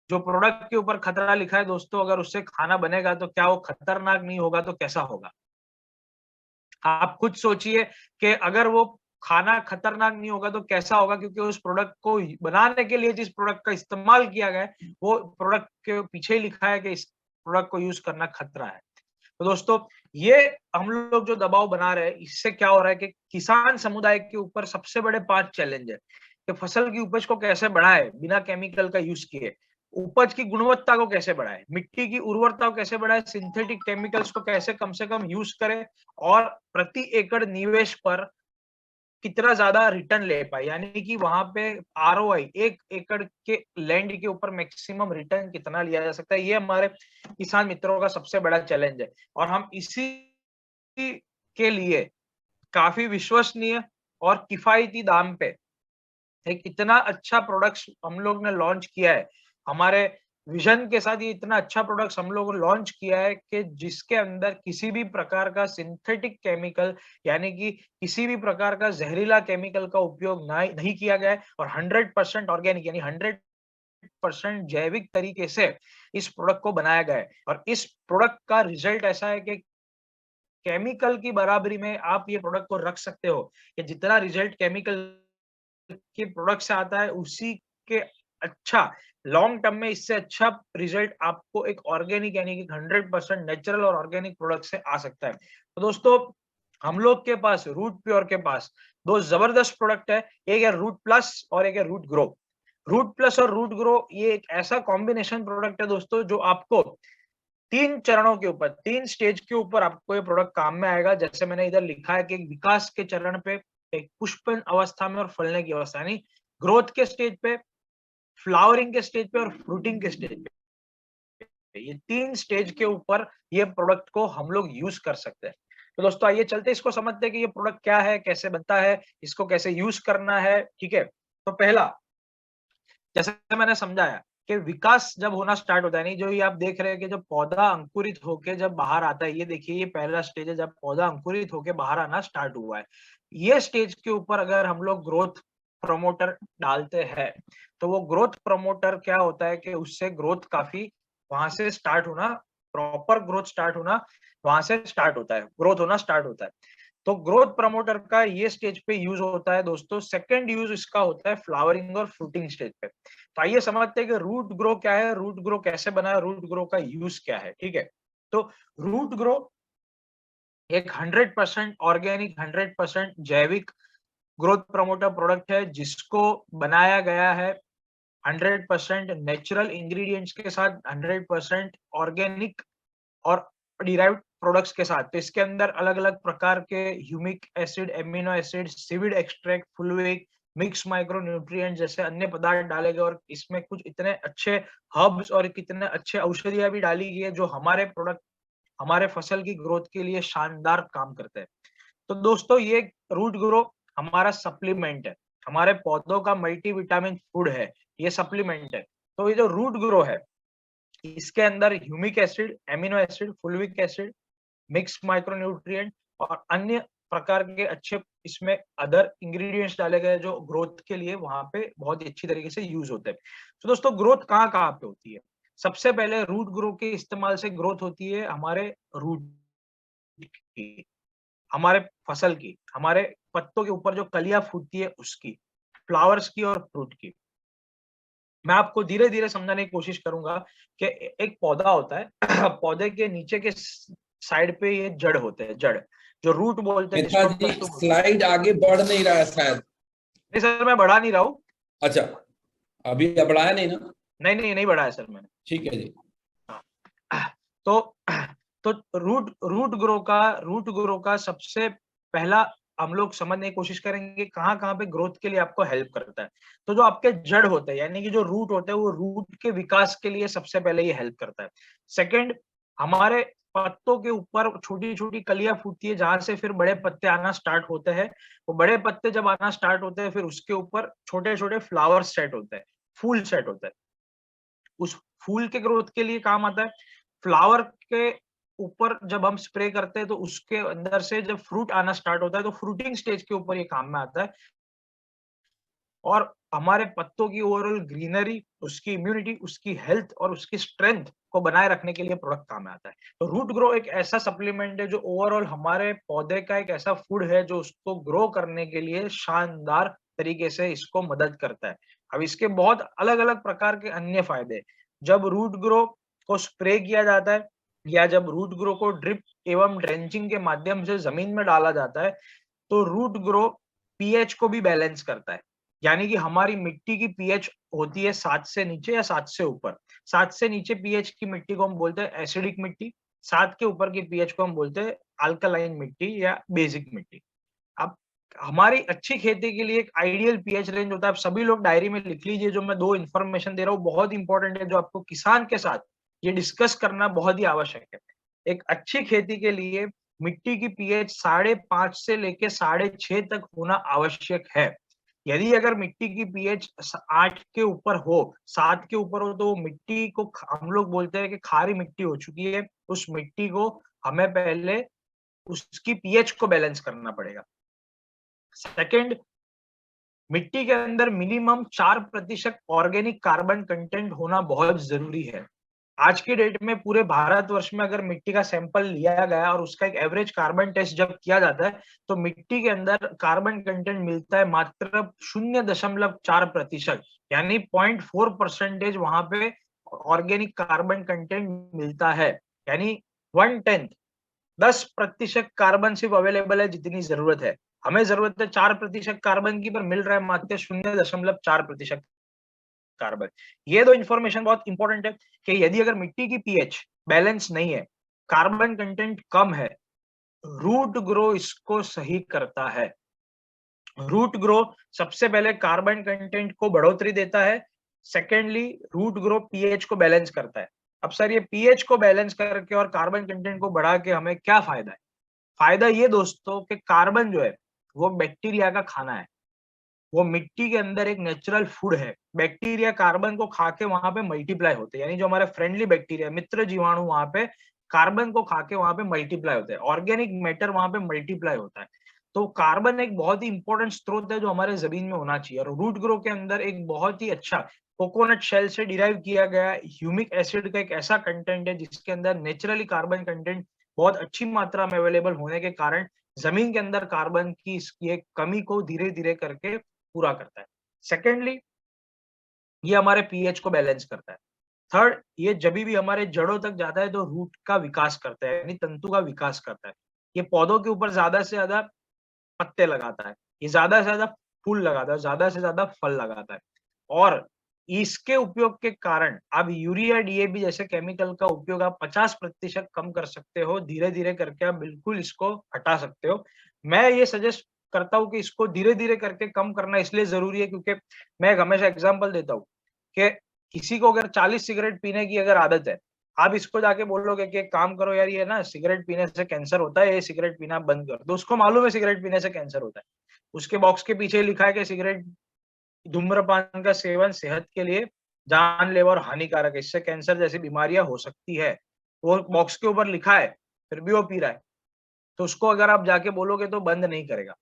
Speaker 1: जो प्रोडक्ट के ऊपर खतरा लिखा है दोस्तों, अगर उससे खाना बनेगा तो क्या वो खतरनाक नहीं होगा तो कैसा होगा? आप खुद सोचिए कि अगर वो खाना खतरनाक नहीं होगा तो कैसा होगा, क्योंकि उस प्रोडक्ट को बनाने के लिए जिस प्रोडक्ट का इस्तेमाल किया गया है वो प्रोडक्ट के पीछे ही लिखा है कि इस प्रोडक्ट को यूज करना खतरा है। तो दोस्तों ये हम लोग जो दबाव बना रहे हैं इससे क्या हो रहा है कि किसान समुदाय के ऊपर सबसे बड़े 5 चैलेंज है कि फसल की उपज को कैसे बढ़ाए बिना केमिकल का यूज किए, उपज की गुणवत्ता को कैसे बढ़ाए, मिट्टी की उर्वरता को कैसे बढ़ाए, सिंथेटिक केमिकल्स को कैसे कम से कम यूज करें और प्रति एकड़ निवेश पर कितना ज्यादा रिटर्न ले पाए, यानी कि वहां पे आरओआई, 1 एकड़ के लैंड के ऊपर मैक्सिमम रिटर्न कितना लिया जा सकता है, ये हमारे किसान मित्रों का सबसे बड़ा चैलेंज है। और हम इसी के लिए काफी विश्वसनीय और किफायती दाम पे एक इतना अच्छा प्रोडक्ट हम लोग ने लॉन्च किया है। हमारे विजन के साथ ये इतना अच्छा प्रोडक्ट हम लोगों ने लॉन्च किया है कि जिसके अंदर किसी भी प्रकार का सिंथेटिक केमिकल यानी कि किसी भी प्रकार का जहरीला केमिकल का उपयोग नहीं किया गया है और 100% ऑर्गेनिक यानी 100% जैविक तरीके से इस प्रोडक्ट को बनाया गया है। और इस प्रोडक्ट का रिजल्ट ऐसा है कि केमिकल की बराबरी में आप ये प्रोडक्ट को रख सकते हो कि जितना रिजल्ट केमिकल के प्रोडक्ट से आता है उसी के अच्छा लॉन्ग टर्म में इससे अच्छा रिजल्ट आपको एक ऑर्गेनिक यानी कि 100% नेचुरल और ऑर्गेनिक प्रोडक्ट से आ सकता है। तो दोस्तों हम लोग के पास रूट प्योर के पास दो जबरदस्त प्रोडक्ट है, एक है रूट प्लस और एक है रूट ग्रो। रूट प्लस और रूट ग्रो ये एक ऐसा कॉम्बिनेशन प्रोडक्ट है दोस्तों जो आपको 3 चरणों के ऊपर 3 स्टेज के ऊपर आपको ये प्रोडक्ट काम में आएगा। जैसे मैंने इधर लिखा है कि एक विकास के चरण पे, एक पुष्पन अवस्था में और फलने की अवस्था यानी ग्रोथ के स्टेज पे, फ्लावरिंग के स्टेज पे और फ्रूटिंग के स्टेज पे। ये 3 स्टेज के ऊपर ये प्रोडक्ट को हम लोग यूज कर सकते हैं। तो दोस्तों आइए चलते इसको समझते हैं कि ये प्रोडक्ट क्या है, कैसे बनता है, इसको कैसे यूज करना है। ठीक है, तो पहला जैसे मैंने समझाया कि विकास जब होना स्टार्ट होता है, नहीं जो ये आप देख रहे हैं कि जब पौधा अंकुरित होके जब बाहर आता है, ये देखिए ये पहला स्टेज है जब पौधा अंकुरित होके बाहर आना स्टार्ट हुआ है। ये स्टेज के ऊपर अगर हम लोग ग्रोथ प्रमोटर डालते हैं तो वो ग्रोथ प्रमोटर क्या होता है कि उससे ग्रोथ काफी वहां से स्टार्ट होना, प्रॉपर ग्रोथ स्टार्ट होना वहां से स्टार्ट होता है, ग्रोथ होना स्टार्ट होता है। तो ग्रोथ प्रमोटर का ये स्टेज पे यूज होता है दोस्तों। सेकंड यूज इसका होता है फ्लावरिंग और फ्रूटिंग स्टेज पे। तो आइए समझते हैं कि रूट ग्रो क्या है, रूट ग्रो कैसे बना है, रूट ग्रो का यूज क्या है। ठीक है, तो रूट ग्रो एक 100% ऑर्गेनिक 100% जैविक ग्रोथ प्रमोटर प्रोडक्ट है जिसको बनाया गया है 100% नेचुरल इंग्रेडिएंट्स के साथ, 100% ऑर्गेनिक और डिराइव्ड प्रोडक्ट्स के साथ। तो इसके अंदर अलग अलग प्रकार के humic acid, amino acid, seaweed extract, फुलविक, mix micro nutrient जैसे अन्य पदार्थ डाले गए और इसमें कुछ इतने अच्छे हर्ब्स और कितने अच्छे औषधियां भी डाली गई है जो हमारे प्रोडक्ट, हमारे फसल की ग्रोथ के लिए शानदार काम करते हैं। तो दोस्तों ये रूट ग्रो हमारा सप्लीमेंट है, हमारे पौधों का मल्टीविटामिन फूड है, ये सप्लीमेंट है। तो ये जो रूट ग्रो है इसके अंदर humic acid, amino acid, फुलविक acid, mix micronutrient और अन्य प्रकार के अच्छे इसमें अदर इंग्रेडिएंट्स डाले गए जो ग्रोथ के लिए वहां पे बहुत ही अच्छी तरीके से यूज होते हैं। तो दोस्तों ग्रोथ कहाँ कहाँ पे होती है? सबसे पहले रूट ग्रो के इस्तेमाल से ग्रोथ होती है हमारे रूट की, हमारे फसल की, हमारे पत्तों के ऊपर जो कलियां फूटती है उसकी, फ्लावर्स की और फ्रूट की। मैं आपको धीरे धीरे समझाने की कोशिश करूंगा कि एक पौधा होता है पौधे के नीचे के साइड पे ये जड़ होते हैं, जड़ जो रूट बोलते हैं, जिसको हम
Speaker 2: नेताजी
Speaker 1: तंतु बोलते हैं।
Speaker 2: स्लाइड आगे बढ़ नहीं रहा है शायद।
Speaker 1: नहीं सर मैं बढ़ा नहीं रहा हूँ।
Speaker 2: अच्छा, अभी बढ़ाया नहीं ना?
Speaker 1: नहीं नहीं नहीं बढ़ा है सर मैंने।
Speaker 2: ठीक है जी।
Speaker 1: तो तो रूट ग्रो का सबसे पहला हम लोग समझने की कोशिश करेंगे कहाँ कहाँ पे ग्रोथ के लिए आपको हेल्प करता है। तो जो आपके जड़ होते हैं यानी कि जो रूट होते हैं वो रूट के विकास के लिए सबसे पहले ये हेल्प करता है। सेकंड, हमारे पत्तों के ऊपर छोटी छोटी कलियां फूटती है जहां से फिर बड़े पत्ते आना स्टार्ट होते हैं। वो बड़े पत्ते जब आना स्टार्ट होते हैं फिर उसके ऊपर छोटे छोटे फ्लावर सेट होते हैं, फूल सेट होता है, उस फूल के ग्रोथ के लिए काम आता है। फ्लावर के ऊपर जब हम स्प्रे करते हैं तो उसके अंदर से जब फ्रूट आना स्टार्ट होता है तो फ्रूटिंग स्टेज के ऊपर ये काम में आता है। और हमारे पत्तों की ओवरऑल ग्रीनरी, उसकी इम्यूनिटी, उसकी हेल्थ और उसकी स्ट्रेंथ को बनाए रखने के लिए प्रोडक्ट काम में आता है। तो रूट ग्रो एक ऐसा सप्लीमेंट है जो ओवरऑल हमारे पौधे का एक ऐसा फूड है जो उसको ग्रो करने के लिए शानदार तरीके से इसको मदद करता है। अब इसके बहुत अलग अलग प्रकार के अन्य फायदे, जब रूट ग्रो को स्प्रे किया जाता है या जब रूट ग्रो को ड्रिप एवं ड्रेंचिंग के माध्यम से जमीन में डाला जाता है तो रूट ग्रो पीएच को भी बैलेंस करता है। यानी कि हमारी मिट्टी की पीएच होती है 7 से नीचे या 7 से ऊपर। 7 से नीचे पीएच की मिट्टी को हम बोलते हैं एसिडिक मिट्टी, 7 के ऊपर की पीएच को हम बोलते हैं अल्कलाइन मिट्टी या बेसिक मिट्टी। अब हमारी अच्छी खेती के लिए एक आइडियल पीएच रेंज होता है। आप सभी लोग डायरी में लिख लीजिए, जो मैं 2 इन्फॉर्मेशन दे रहा हूँ बहुत इंपॉर्टेंट है, जो आपको किसान के साथ ये डिस्कस करना बहुत ही आवश्यक है। एक अच्छी खेती के लिए मिट्टी की पीएच 5.5 से लेके 6.5 तक होना आवश्यक है। यदि अगर मिट्टी की पीएच 8 के ऊपर हो, 7 के ऊपर हो, तो मिट्टी को हम लोग बोलते हैं कि खारी मिट्टी हो चुकी है। उस मिट्टी को हमें पहले उसकी पीएच को बैलेंस करना पड़ेगा। सेकंड, मिट्टी के अंदर मिनिमम 4% ऑर्गेनिक कार्बन कंटेंट होना बहुत जरूरी है। आज की डेट में पूरे भारतवर्ष में अगर मिट्टी का सैंपल लिया गया और उसका एक एवरेज कार्बन टेस्ट जब किया जाता है, तो मिट्टी के अंदर कार्बन कंटेंट मिलता है मात्र 0.4%, यानी 0.4% वहां पे ऑर्गेनिक कार्बन कंटेंट मिलता है। यानी 1/10, 10% कार्बन सिर्फ अवेलेबल है जितनी जरूरत है। हमें जरूरत है 4% कार्बन की, पर मिल रहा है मात्र 0.4% कार्बन। ये दो इंफॉर्मेशन बहुत इंपॉर्टेंट है कि यदि अगर मिट्टी की पीएच बैलेंस नहीं है, कार्बन कंटेंट कम है, रूट ग्रो इसको सही करता है। रूट ग्रो सबसे पहले कार्बन कंटेंट को बढ़ोतरी देता है, सेकेंडली रूट ग्रो पीएच को बैलेंस करता है। अब सर ये पीएच को बैलेंस करके और कार्बन कंटेंट को बढ़ा के हमें क्या फायदा है? फायदा ये दोस्तों कि कार्बन जो है वो बैक्टीरिया का खाना है, वो मिट्टी के अंदर एक नेचुरल फूड है। बैक्टीरिया कार्बन को खा के वहां पे मल्टीप्लाई होते हैं, यानी जो हमारे फ्रेंडली बैक्टीरिया मित्र जीवाणु वहां पे कार्बन को खा के वहां पे मल्टीप्लाई होते हैं, ऑर्गेनिक मैटर वहां पे मल्टीप्लाई होता है। तो कार्बन एक बहुत ही इंपॉर्टेंट स्रोत है जो हमारे जमीन में होना चाहिए। और रूट ग्रो के अंदर एक बहुत ही अच्छा कोकोनट शेल से डिराइव किया गया ह्यूमिक एसिड का एक ऐसा कंटेंट है जिसके अंदर नेचुरली कार्बन कंटेंट बहुत अच्छी मात्रा में अवेलेबल होने के कारण जमीन के अंदर कार्बन की इसकी एक कमी को धीरे धीरे करके पूरा करता है। सेकेंडली, ये हमारे पीएच को बैलेंस करता है। थर्ड, ये जब भी हमारे जड़ों तक जाता है तो रूट का विकास करता है, यानी तंतु का विकास करता है। ये पौधों के ऊपर ज्यादा से ज्यादा पत्ते लगाता है, ये ज्यादा से ज्यादा फूल लगाता है, ज्यादा से ज्यादा फल लगाता है। और इसके उपयोग के कारण आप यूरिया डीएपी जैसे केमिकल का उपयोग आप 50% कम कर सकते हो। धीरे धीरे करके आप बिल्कुल इसको हटा सकते हो। मैं ये सजेस्ट करता हूँ कि इसको धीरे धीरे करके कम करना इसलिए जरूरी है क्योंकि मैं एक हमेशा एग्जांपल देता हूँ कि किसी को अगर 40 सिगरेट पीने की अगर आदत है, आप इसको जाके बोलोगे कि एक काम करो यार, ये ना सिगरेट पीने से कैंसर होता है, ये सिगरेट पीना बंद कर दो, उसको मालूम है सिगरेट पीने से कैंसर होता है। उसके बॉक्स के पीछे लिखा है कि सिगरेट धूम्रपान का सेवन सेहत के लिए जानलेवा और हानिकारक है, इससे कैंसर जैसी बीमारियां हो सकती है। वो बॉक्स के ऊपर लिखा है, फिर भी वो पी रहा है। तो उसको अगर आप जाके बोलोगे तो बंद नहीं करेगा।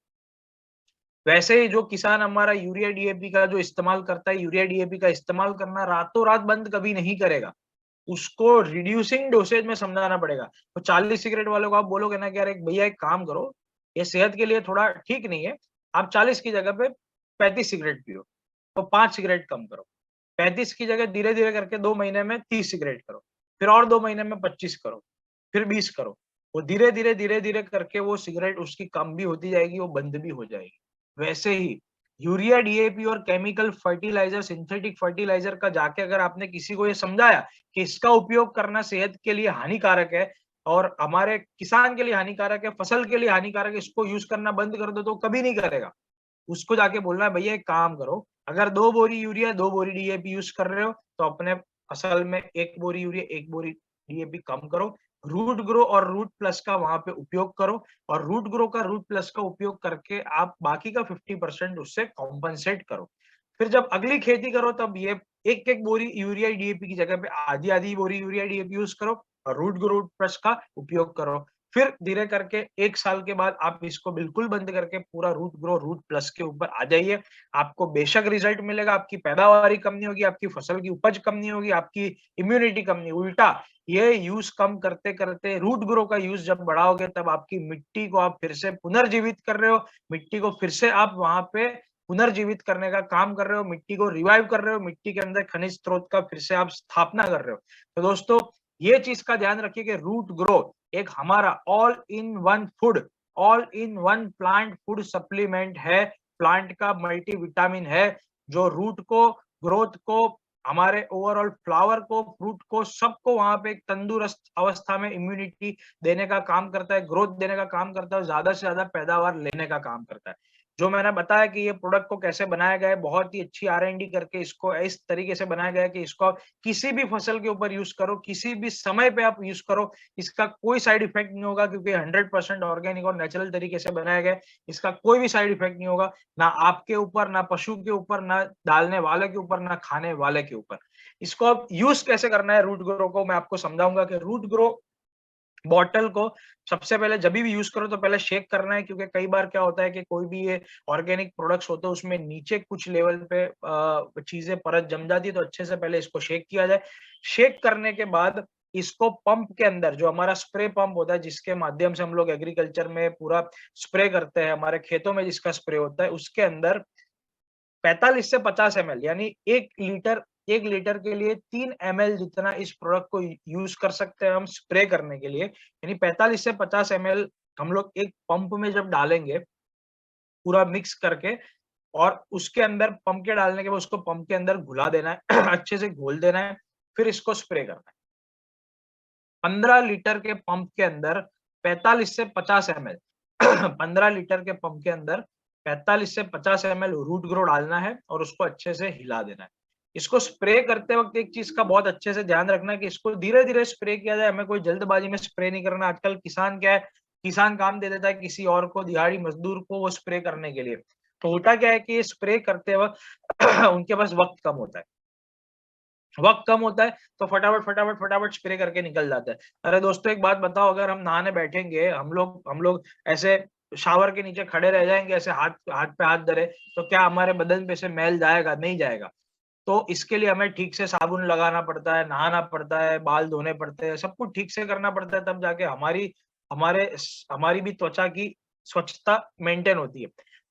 Speaker 1: वैसे ही जो किसान हमारा यूरिया डीएपी का जो इस्तेमाल करता है, यूरिया डीएपी का इस्तेमाल करना रातों रात बंद कभी नहीं करेगा। उसको रिड्यूसिंग डोसेज में समझाना पड़ेगा। तो 40 सिगरेट वालों को आप बोलोगे ना कि यार एक भैया एक काम करो, ये सेहत के लिए थोड़ा ठीक नहीं है, आप 40 की जगह पे 35 सिगरेट पियो, तो 5 सिगरेट कम करो। 35 की जगह धीरे धीरे करके 2 महीने में 30 सिगरेट करो, फिर और 2 महीने में 25 करो, फिर 20 करो। वो धीरे धीरे करके वो सिगरेट उसकी कम भी होती जाएगी, वो बंद भी हो जाएगी। वैसे ही यूरिया डीएपी और केमिकल फर्टिलाइजर, सिंथेटिक फर्टिलाइजर का जाके अगर आपने किसी को ये समझाया कि इसका उपयोग करना सेहत के लिए हानिकारक है और हमारे किसान के लिए हानिकारक है, फसल के लिए हानिकारक है, इसको यूज करना बंद कर दो, तो कभी नहीं करेगा। उसको जाके बोलना है भैया एक काम करो, अगर 2 बोरी यूरिया 2 बोरी डीएपी यूज कर रहे हो तो अपने फसल में 1 बोरी यूरिया 1 बोरी डीएपी कम करो। रूट ग्रो और रूट प्लस का वहां पे उपयोग करो, और रूट ग्रो का रूट प्लस का उपयोग करके आप बाकी का 50% उससे कॉम्पनसेट करो। फिर जब अगली खेती करो तब ये एक एक बोरी यूरिया डीएपी की जगह पे आधी आधी बोरी यूरिया डीएपी यूज करो और रूट ग्रो रूट प्लस का उपयोग करो। फिर धीरे करके 1 साल के बाद आप इसको बिल्कुल बंद करके पूरा रूट ग्रो रूट प्लस के ऊपर आ जाइए। आपको बेशक रिजल्ट मिलेगा, आपकी पैदावारी कम नहीं होगी, आपकी फसल की उपज कम नहीं होगी, आपकी इम्यूनिटी कम नहीं, उल्टा ये यूज कम करते करते रूट ग्रो का यूज जब बढ़ाओगे तब आपकी मिट्टी को आप फिर से पुनर्जीवित कर रहे हो, मिट्टी को फिर से आप वहां पे पुनर्जीवित करने का काम कर रहे हो, मिट्टी को रिवाइव कर रहे हो, मिट्टी के अंदर खनिज स्रोत का फिर से आप स्थापना कर रहे हो। तो दोस्तों ये चीज का ध्यान रखिए कि रूट ग्रो एक हमारा all in one food, all in one plant food supplement है, प्लांट का मल्टीविटामिन है, जो रूट को, ग्रोथ को, हमारे ओवरऑल फ्लावर को, फ्रूट को, सबको वहां पे एक तंदुरुस्त अवस्था में इम्यूनिटी देने का काम करता है, ग्रोथ देने का काम करता है, ज्यादा से ज्यादा पैदावार लेने का काम करता है। जो मैंने बताया कि ये प्रोडक्ट को कैसे बनाया गया है, बहुत ही अच्छी R&D करके इसको इस तरीके से बनाया गया है कि इसको आप किसी भी फसल के ऊपर यूज करो, किसी भी समय पे आप यूज करो, इसका कोई साइड इफेक्ट नहीं होगा क्योंकि 100% ऑर्गेनिक और नेचुरल तरीके से बनाया गया है। इसका कोई भी साइड इफेक्ट नहीं होगा, ना आपके ऊपर, ना पशु के ऊपर, ना डालने वाले के ऊपर, ना खाने वाले के ऊपर। इसको अब यूज कैसे करना है रूट ग्रो को मैं आपको समझाऊंगा कि रूट ग्रो बॉटल को सबसे पहले जब भी यूज करो तो पहले शेक करना है, क्योंकि कई बार क्या होता है कि कोई भी ये ऑर्गेनिक प्रोडक्ट्स होते हैं उसमें नीचे कुछ लेवल पे चीजें परत जम जाती है, तो अच्छे से पहले इसको शेक किया जाए। शेक करने के बाद इसको पंप के अंदर, जो हमारा स्प्रे पंप होता है जिसके माध्यम से हम लोग एग्रीकल्चर में पूरा स्प्रे करते हैं, हमारे खेतों में जिसका स्प्रे होता है, उसके अंदर 45 से 50 ml यानी 1 लीटर के लिए 3 ml जितना इस प्रोडक्ट को यूज कर सकते हैं हम स्प्रे करने के लिए। यानी 45 से 50 ml हम लोग एक पंप में जब डालेंगे पूरा मिक्स करके, और उसके अंदर पंप के डालने के बाद उसको पंप के अंदर घुला देना है अच्छे से घोल देना है, फिर इसको स्प्रे करना है। 15 लीटर के पंप के अंदर 45 से 50 ml 15 लीटर के पंप के अंदर 45 से 50 ml रूट ग्रो डालना है और उसको अच्छे से हिला देना है। इसको स्प्रे करते वक्त एक चीज का बहुत अच्छे से ध्यान रखना है कि इसको धीरे धीरे स्प्रे किया जाए, हमें कोई जल्दबाजी में स्प्रे नहीं करना। आजकल किसान क्या है, किसान काम दे देता है किसी और को, दिहाड़ी मजदूर को, वो स्प्रे करने के लिए। तो होता क्या है कि ये स्प्रे करते वक्त उनके पास वक्त कम होता है तो फटाफट स्प्रे करके निकल जाता है। अरे दोस्तों एक बात बताओ, अगर हम नहाने बैठेंगे, हम लोग ऐसे शावर के नीचे खड़े रह जाएंगे, ऐसे हाथ हाथ पे हाथ धरे, तो क्या हमारे बदन पे से मैल जाएगा? नहीं जाएगा। तो इसके लिए हमें ठीक से साबुन लगाना पड़ता है, नहाना पड़ता है, बाल धोने पड़ते हैं, सब कुछ ठीक से करना पड़ता है, तब जाके हमारी भी त्वचा की स्वच्छता मेंटेन होती है।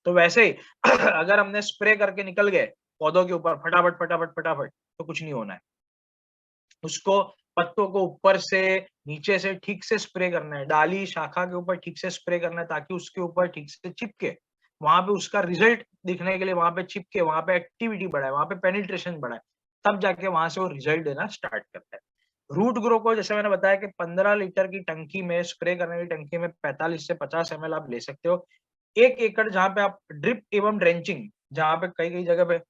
Speaker 1: तो वैसे ही अगर हमने स्प्रे करके निकल गए पौधों के ऊपर फटाफट तो कुछ नहीं होना है। उसको पत्तों को ऊपर से नीचे से ठीक से स्प्रे करना है, डाली शाखा के ऊपर ठीक से स्प्रे करना है ताकि उसके ऊपर ठीक से चिपके, वहां पे उसका रिजल्ट दिखने के लिए वहां पे चिपके, वहां पे एक्टिविटी बढ़ाए, वहां पे पेनिट्रेशन बढ़ाए, तब जाके वहां से वो रिजल्ट देना स्टार्ट करता है। रूट ग्रो को जैसे मैंने बताया कि 15 लीटर की टंकी में, स्प्रे करने की टंकी में 45 से 50 ml आप ले सकते हो। 1 एकड़ जहाँ पे आप ड्रिप एवं ड्रेंचिंग, जहाँ पे कई कई जगह पे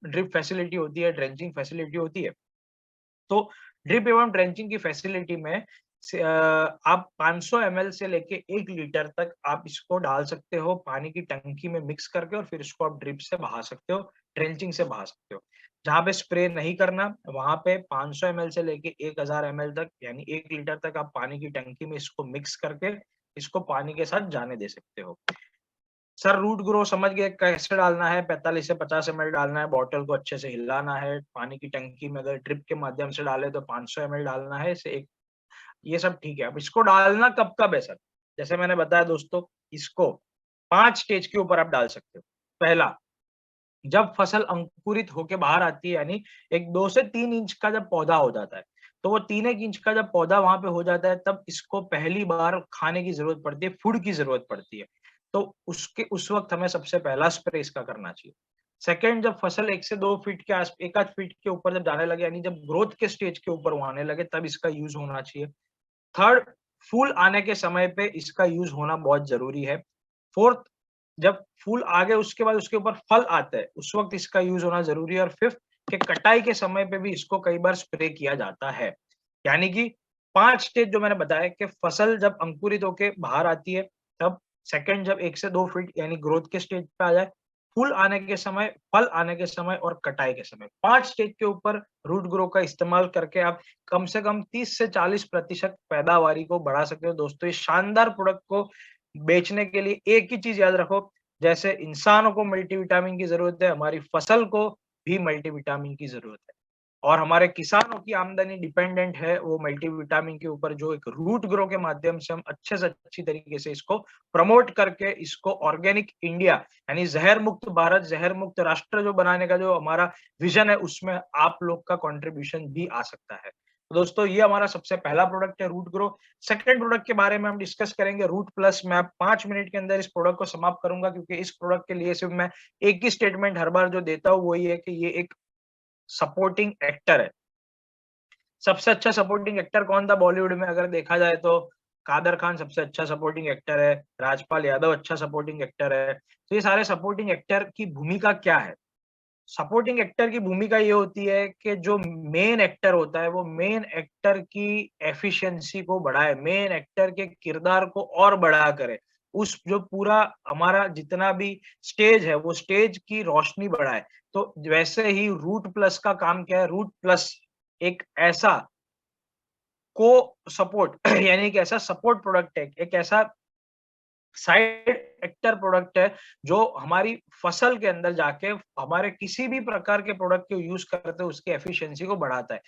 Speaker 1: ड्रिप फैसिलिटी होती है, ड्रेंचिंग फैसिलिटी होती है, तो ड्रिप एवं ड्रेंचिंग की फैसिलिटी में आप 500 ml से लेके 1 लीटर तक आप इसको डाल सकते हो पानी की टंकी में मिक्स करके, और फिर इसको आप ड्रिप से बहा सकते हो, ड्रेंचिंग से बहा सकते हो। जहाँ पे स्प्रे नहीं करना, वहां पे 500 ml से लेके 1000 ml तक यानी 1 लीटर तक आप पानी की टंकी में इसको मिक्स करके इसको पानी के साथ जाने दे सकते हो। सर रूट ग्रो समझ गए कैसे डालना है, 45 से 50 ml डालना है, बॉटल को अच्छे से हिलाना है, पानी की टंकी में अगर ड्रिप के माध्यम से डाले तो 500 ml डालना है, इसे एक, ये सब ठीक है। अब इसको डालना कब कब है सर? जैसे मैंने बताया दोस्तों, इसको 5 स्टेज के ऊपर आप डाल सकते हो। पहला, जब फसल अंकुरित होके बाहर आती है, यानी एक 2 से 3 इंच का जब पौधा हो जाता है, तो वो 3 इंच का जब पौधा वहां पे हो जाता है, तब इसको पहली बार खाने की जरूरत पड़ती है, फूड की जरूरत पड़ती है। तो उस वक्त हमें सबसे पहला स्प्रे इसका करना चाहिए। सेकंड, जब फसल 1 से 2 फीट के आस 1 आध फीट के ऊपर जब जाने लगे, यानी जब ग्रोथ के स्टेज के ऊपर वो आने लगे, तब इसका यूज होना चाहिए। थर्ड, फूल आने के समय पे इसका यूज होना बहुत जरूरी है। फोर्थ, जब फूल आ गए उसके बाद उसके ऊपर फल आता है, उस वक्त इसका यूज होना जरूरी है। और फिफ्थ, के कटाई के समय पे भी इसको कई बार स्प्रे किया जाता है। यानी कि 5 स्टेज जो मैंने बताया कि फसल जब अंकुरित होके बाहर आती है, तब सेकंड, जब 1 से 2 फीट यानी ग्रोथ के स्टेज पे आ जाए, फूल आने के समय, फल आने के समय और कटाई के समय, 5 स्टेज के ऊपर रूट ग्रो का इस्तेमाल करके आप कम से कम 30 से 40% पैदावारी को बढ़ा सकते हो। दोस्तों इस शानदार प्रोडक्ट को बेचने के लिए एक ही चीज याद रखो, जैसे इंसानों को मल्टीविटामिन की जरूरत है, हमारी फसल को भी मल्टीविटामिन की जरूरत है। और हमारे किसानों की आमदनी डिपेंडेंट है वो मल्टीविटामिन के ऊपर, जो एक रूट ग्रो के माध्यम से हम अच्छे से अच्छी तरीके से इसको प्रमोट करके इसको ऑर्गेनिक इंडिया यानी जहर मुक्त भारत, जहर मुक्त राष्ट्र जो बनाने का जो हमारा विजन है, उसमें आप लोग का कंट्रीब्यूशन भी आ सकता है। तो दोस्तों ये हमारा सबसे पहला प्रोडक्ट है रूट ग्रो। सेकंड प्रोडक्ट के बारे में हम डिस्कस करेंगे रूट प्लस। मैं 5 मिनट के अंदर इस प्रोडक्ट को समाप्त करूंगा, क्योंकि इस प्रोडक्ट के लिए सिर्फ मैं एक ही स्टेटमेंट हर बार जो देता हूँ वही है कि ये एक सपोर्टिंग एक्टर है। सबसे अच्छा सपोर्टिंग एक्टर कौन था बॉलीवुड में अगर देखा जाए तो कादर खान सबसे अच्छा सपोर्टिंग एक्टर है, राजपाल यादव अच्छा सपोर्टिंग एक्टर है। तो ये सारे सपोर्टिंग एक्टर की भूमिका क्या है? सपोर्टिंग एक्टर की भूमिका ये होती है कि जो मेन एक्टर होता है वो मेन एक्टर की एफिशिएंसी को बढ़ाए, मेन एक्टर के किरदार को और बड़ा करे। उस जो पूरा हमारा जितना भी स्टेज है वो स्टेज की रोशनी बढ़ाए। तो वैसे ही रूट प्लस का काम क्या है? रूट प्लस एक ऐसा को सपोर्ट यानी एक ऐसा सपोर्ट प्रोडक्ट है, एक ऐसा साइड एक्टर प्रोडक्ट है जो हमारी फसल के अंदर जाके हमारे किसी भी प्रकार के प्रोडक्ट को यूज करते हैं उसकी एफिशिएंसी को बढ़ाता है।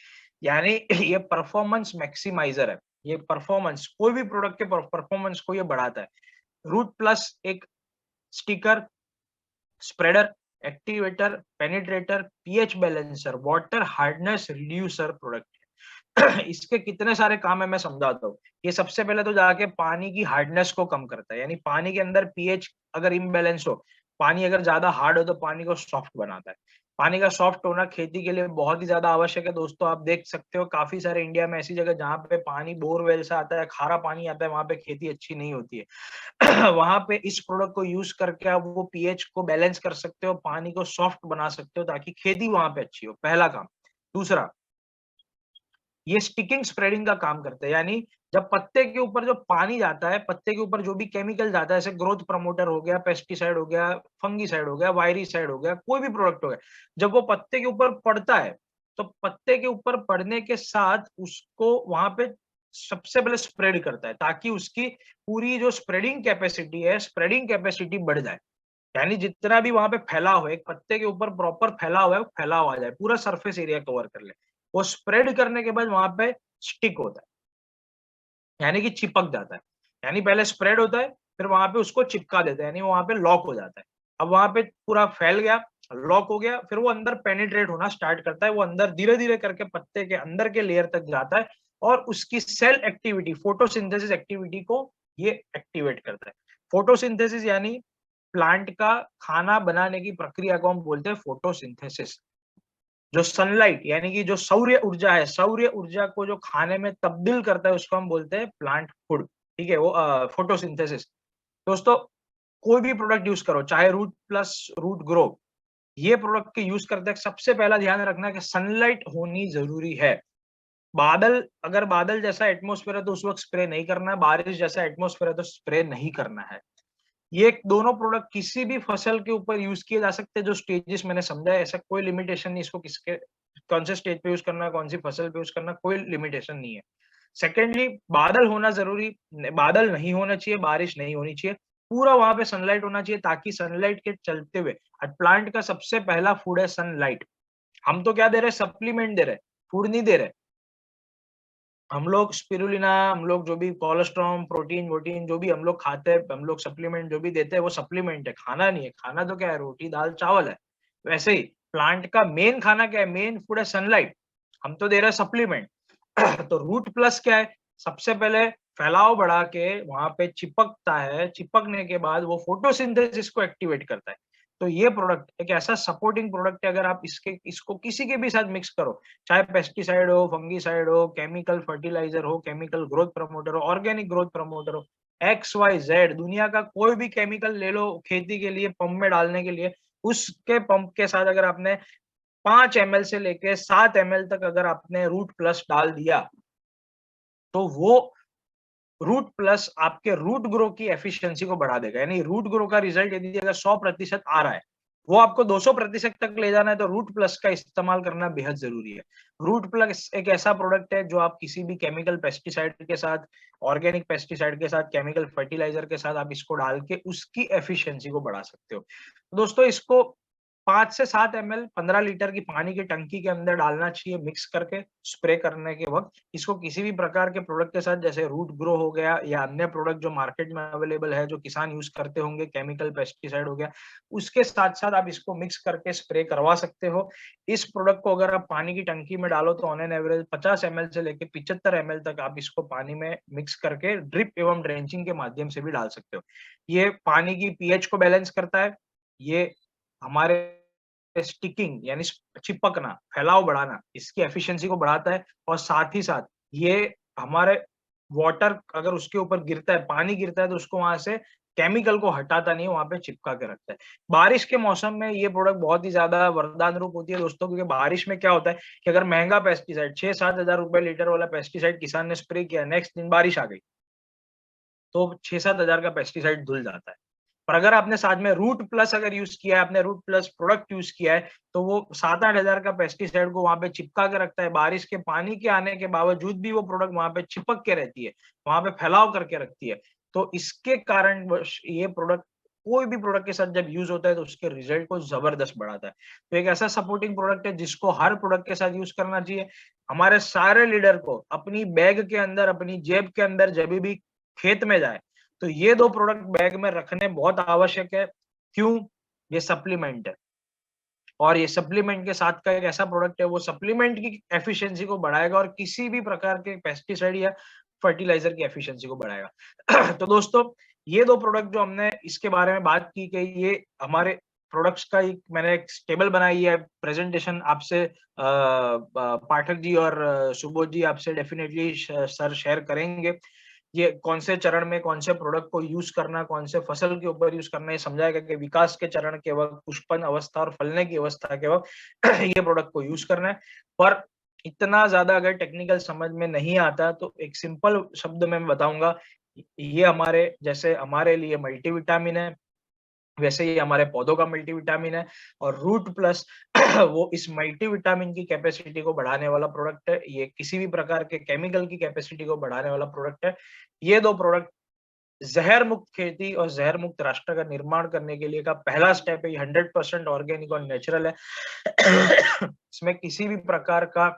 Speaker 1: यानी ये परफॉर्मेंस मैक्सिमाइजर है। ये परफॉर्मेंस कोई भी प्रोडक्ट के परफॉर्मेंस को ये बढ़ाता है। रूट प्लस एक sticker, spreader, activator, penetrator, pH balancer, water hardness reducer product है। इसके कितने सारे काम है मैं समझाता हूँ। ये सबसे पहले तो जाके पानी की हार्डनेस को कम करता है, यानी पानी के अंदर पीएच अगर इम्बैलेंस हो, पानी अगर ज्यादा हार्ड हो तो पानी को सॉफ्ट बनाता है। पानी का सॉफ्ट होना खेती के लिए बहुत ही ज्यादा आवश्यक है दोस्तों। आप देख सकते हो काफी सारे इंडिया में ऐसी जगह जहाँ पे पानी बोरवेल से आता है, खारा पानी आता है, वहां पे खेती अच्छी नहीं होती है। वहां पे इस प्रोडक्ट को यूज करके आप वो पीएच को बैलेंस कर सकते हो, पानी को सॉफ्ट बना सकते हो ताकि खेती वहां पे अच्छी हो। पहला काम। दूसरा, ये स्टिकिंग स्प्रेडिंग का काम करते हैं, यानी जब पत्ते के ऊपर जो पानी जाता है, पत्ते के ऊपर जो भी केमिकल जाता है, जैसे ग्रोथ प्रमोटर हो गया, पेस्टिसाइड हो गया, फंगीसाइड हो गया, वायरीसाइड हो गया, कोई भी प्रोडक्ट हो गया, जब वो पत्ते के ऊपर पड़ता है तो पत्ते के ऊपर पड़ने के साथ उसको वहां पे सबसे पहले स्प्रेड करता है ताकि उसकी पूरी जो स्प्रेडिंग कैपेसिटी है, स्प्रेडिंग कैपेसिटी बढ़ जाए। यानी जितना भी वहां पे फैलाव है, एक पत्ते के ऊपर प्रॉपर फैलाव है, वो फैलाव आ जाए, पूरा सरफेस एरिया कवर कर ले। वो स्प्रेड करने के बाद वहां पे स्टिक होता है, यानी कि चिपक जाता है। यानी पहले स्प्रेड होता है, फिर वहां पे उसको चिपका देते हैं, यानी वहां पे लॉक हो जाता है। अब वहां पे पूरा फैल गया, लॉक हो गया, फिर वो अंदर पेनिट्रेट होना स्टार्ट करता है, वो अंदर धीरे धीरे करके पत्ते के अंदर के लेयर तक जाता है और उसकी सेल एक्टिविटी, फोटोसिंथेसिस एक्टिविटी को ये एक्टिवेट करता है। फोटोसिंथेसिस यानी प्लांट का खाना बनाने की प्रक्रिया को हम बोलते हैं फोटोसिंथेसिस। जो सनलाइट यानी कि जो सौर्य ऊर्जा है, सौर्य ऊर्जा को जो खाने में तब्दील करता है उसको हम बोलते हैं प्लांट फूड। ठीक है, वो फोटोसिंथेसिस। दोस्तों, कोई भी प्रोडक्ट यूज करो, चाहे रूट प्लस, रूट ग्रो, ये प्रोडक्ट के यूज करते हैं सबसे पहला ध्यान रखना कि सनलाइट होनी जरूरी है। बादल, अगर बादल जैसा एटमॉस्फेयर है तो उस वक्त स्प्रे नहीं करना है, बारिश जैसा एटमॉस्फेयर है तो स्प्रे नहीं करना है। ये दोनों प्रोडक्ट किसी भी फसल के ऊपर यूज किए जा सकते हैं। जो स्टेजेस मैंने समझा है, ऐसा कोई लिमिटेशन नहीं, इसको किसके कौन से स्टेज पे यूज करना है, कौन सी फसल पे यूज करना, कोई लिमिटेशन नहीं है। सेकेंडली, बादल होना जरूरी, बादल नहीं होना चाहिए, बारिश नहीं होनी चाहिए, पूरा वहां पे सनलाइट होना चाहिए ताकि सनलाइट के चलते हुए, प्लांट का सबसे पहला फूड है सनलाइट। हम तो क्या दे रहे हैं? सप्लीमेंट दे रहे हैं, फूड नहीं दे रहे। हम लोग स्पिरुलिना, हम लोग जो भी कोलेस्ट्रॉल, प्रोटीन वोटीन जो भी हम लोग खाते हैं, हम लोग सप्लीमेंट जो भी देते हैं वो सप्लीमेंट है, खाना नहीं है। खाना तो क्या है? रोटी दाल चावल है। वैसे ही प्लांट का मेन खाना क्या है? मेन फूड है सनलाइट। हम तो दे रहे हैं सप्लीमेंट। तो रूट प्लस क्या है? सबसे पहले फैलाव बढ़ा के वहां पे चिपकता है, चिपकने के बाद वो फोटोसिंथेसिस को एक्टिवेट करता है। तो ये प्रोडक्ट एक ऐसा सपोर्टिंग प्रोडक्ट है, अगर आप इसको किसी के भी साथ मिक्स करो, चाहे पेस्टिसाइड हो, फंगीसाइड हो, केमिकल फर्टिलाइजर हो, केमिकल ग्रोथ प्रमोटर हो, ऑर्गेनिक ग्रोथ प्रमोटर हो, एक्स वाई जेड दुनिया का कोई भी केमिकल ले लो खेती के लिए, पंप में डालने के लिए, उसके पंप के साथ अगर आपने 5 ml से लेके 7 ml तक अगर आपने रूट प्लस डाल दिया तो वो रूट प्लस आपके रूट ग्रो की एफिशिएंसी को बढ़ा देगा। यानी रूट ग्रो का रिजल्ट यदि अगर 100% आ रहा है, वो आपको 200% तक ले जाना है तो रूट प्लस का इस्तेमाल करना बेहद जरूरी है। रूट प्लस एक ऐसा प्रोडक्ट है जो आप किसी भी केमिकल पेस्टिसाइड के साथ, ऑर्गेनिक पेस्टिसाइड के साथ, केमिकल फर्टिलाइजर के साथ आप इसको डाल के उसकी एफिशिएंसी को बढ़ा सकते हो। दोस्तों, इसको 5 से 7 ml 15 लीटर की पानी की टंकी के अंदर डालना चाहिए मिक्स करके स्प्रे करने के वक्त। इसको किसी भी प्रकार के प्रोडक्ट के साथ, जैसे रूट ग्रो हो गया या अन्य प्रोडक्ट जो मार्केट में अवेलेबल है, जो किसान यूज करते होंगे, केमिकल पेस्टिसाइड हो गया, उसके साथ साथ आप इसको मिक्स करके स्प्रे करवा सकते हो। इस प्रोडक्ट को अगर आप पानी की टंकी में डालो तो ऑन एन एवरेज 50 ml से लेकर 75 ml तक आप इसको पानी में मिक्स करके ड्रिप एवं ड्रेंचिंग के माध्यम से भी डाल सकते हो। ये पानी की पीएच को बैलेंस करता है, ये हमारे स्टिकिंग यानी चिपकना, फैलाव बढ़ाना, इसकी एफिशिएंसी को बढ़ाता है और साथ ही साथ ये हमारे वाटर अगर उसके ऊपर गिरता है, पानी गिरता है तो उसको वहां से केमिकल को हटाता नहीं है, वहां पे चिपका के रखता है। बारिश के मौसम में ये प्रोडक्ट बहुत ही ज्यादा वरदान रूप होती है दोस्तों, क्योंकि बारिश में क्या होता है कि अगर महंगा पेस्टिसाइड 6-7 हजार रुपए लीटर वाला पेस्टिसाइड किसान ने स्प्रे किया, नेक्स्ट दिन बारिश आ गई तो 6-7 हजार का पेस्टिसाइड धुल जाता है। पर अगर आपने साथ में रूट प्लस अगर यूज किया है, आपने रूट प्लस प्रोडक्ट यूज किया है, तो वो 7-8 हजार का पेस्टिसाइड को वहां पे चिपका के रखता है। बारिश के पानी के आने के बावजूद भी वो प्रोडक्ट वहां पे चिपक के रहती है, वहां पे फैलाव करके रखती है। तो इसके कारण ये प्रोडक्ट, कोई भी प्रोडक्ट के साथ जब यूज होता है तो उसके रिजल्ट को जबरदस्त बढ़ाता है। तो एक ऐसा सपोर्टिंग प्रोडक्ट है जिसको हर प्रोडक्ट के साथ यूज करना चाहिए। हमारे सारे लीडर को अपनी बैग के अंदर, अपनी जेब के अंदर जब भी खेत में जाए तो ये 2 प्रोडक्ट बैग में रखने बहुत आवश्यक है। क्यों? ये सप्लीमेंट है और ये सप्लीमेंट के साथ का एक ऐसा प्रोडक्ट है, वो सप्लीमेंट की एफिशिएंसी को बढ़ाएगा और किसी भी प्रकार के पेस्टिसाइड या फर्टिलाइजर की एफिशिएंसी को बढ़ाएगा। तो दोस्तों, ये 2 प्रोडक्ट जो हमने इसके बारे में बात की कि ये हमारे प्रोडक्ट्स का एक मैंने एक टेबल बनाई है, प्रेजेंटेशन आपसे पाठक जी और सुबोध जी आपसे डेफिनेटली सर शेयर करेंगे। ये कौन से चरण में कौन से प्रोडक्ट को यूज करना, कौन से फसल के ऊपर यूज करना, ये समझाएगा कि विकास के चरण के वक्त, पुष्पन अवस्था और फलने की अवस्था के वक्त ये प्रोडक्ट को यूज करना है। पर इतना ज्यादा अगर टेक्निकल समझ में नहीं आता तो एक सिंपल शब्द में बताऊंगा, ये हमारे जैसे हमारे लिए मल्टीविटामिन है, वैसे ही हमारे पौधों का मल्टीविटामिन है और रूट प्लस वो इस मल्टीविटामिन की कैपेसिटी को बढ़ाने वाला प्रोडक्ट है। ये किसी भी प्रकार के केमिकल की कैपेसिटी को बढ़ाने वाला प्रोडक्ट है। ये 2 प्रोडक्ट जहर मुक्त खेती और जहर मुक्त राष्ट्र का निर्माण करने के लिए का पहला स्टेप है। ये 100% ऑर्गेनिक और नेचुरल है। इसमें किसी भी प्रकार का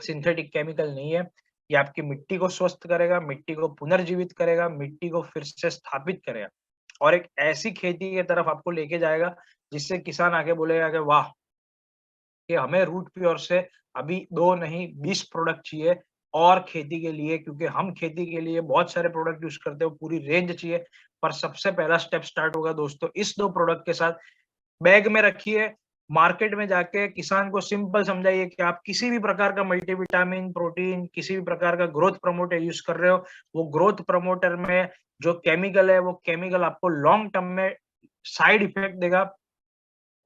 Speaker 1: सिंथेटिक केमिकल नहीं है। ये आपकी मिट्टी को स्वस्थ करेगा, मिट्टी को पुनर्जीवित करेगा, मिट्टी को फिर से स्थापित करेगा और एक ऐसी खेती की तरफ आपको लेके जाएगा जिससे किसान आगे बोलेगा कि वाह, कि हमें रूट प्योर से अभी 2 नहीं 20 प्रोडक्ट चाहिए और खेती के लिए, क्योंकि हम खेती के लिए बहुत सारे प्रोडक्ट यूज करते हो, पूरी रेंज चाहिए। पर सबसे पहला स्टेप स्टार्ट होगा दोस्तों इस 2 प्रोडक्ट के साथ। बैग में रखिए, मार्केट में जाके किसान को सिंपल समझाइए कि आप किसी भी प्रकार का मल्टीविटामिन, प्रोटीन, किसी भी प्रकार का ग्रोथ प्रमोटर यूज कर रहे हो, वो ग्रोथ प्रमोटर में जो केमिकल है, वो केमिकल आपको लॉन्ग टर्म में साइड इफेक्ट देगा,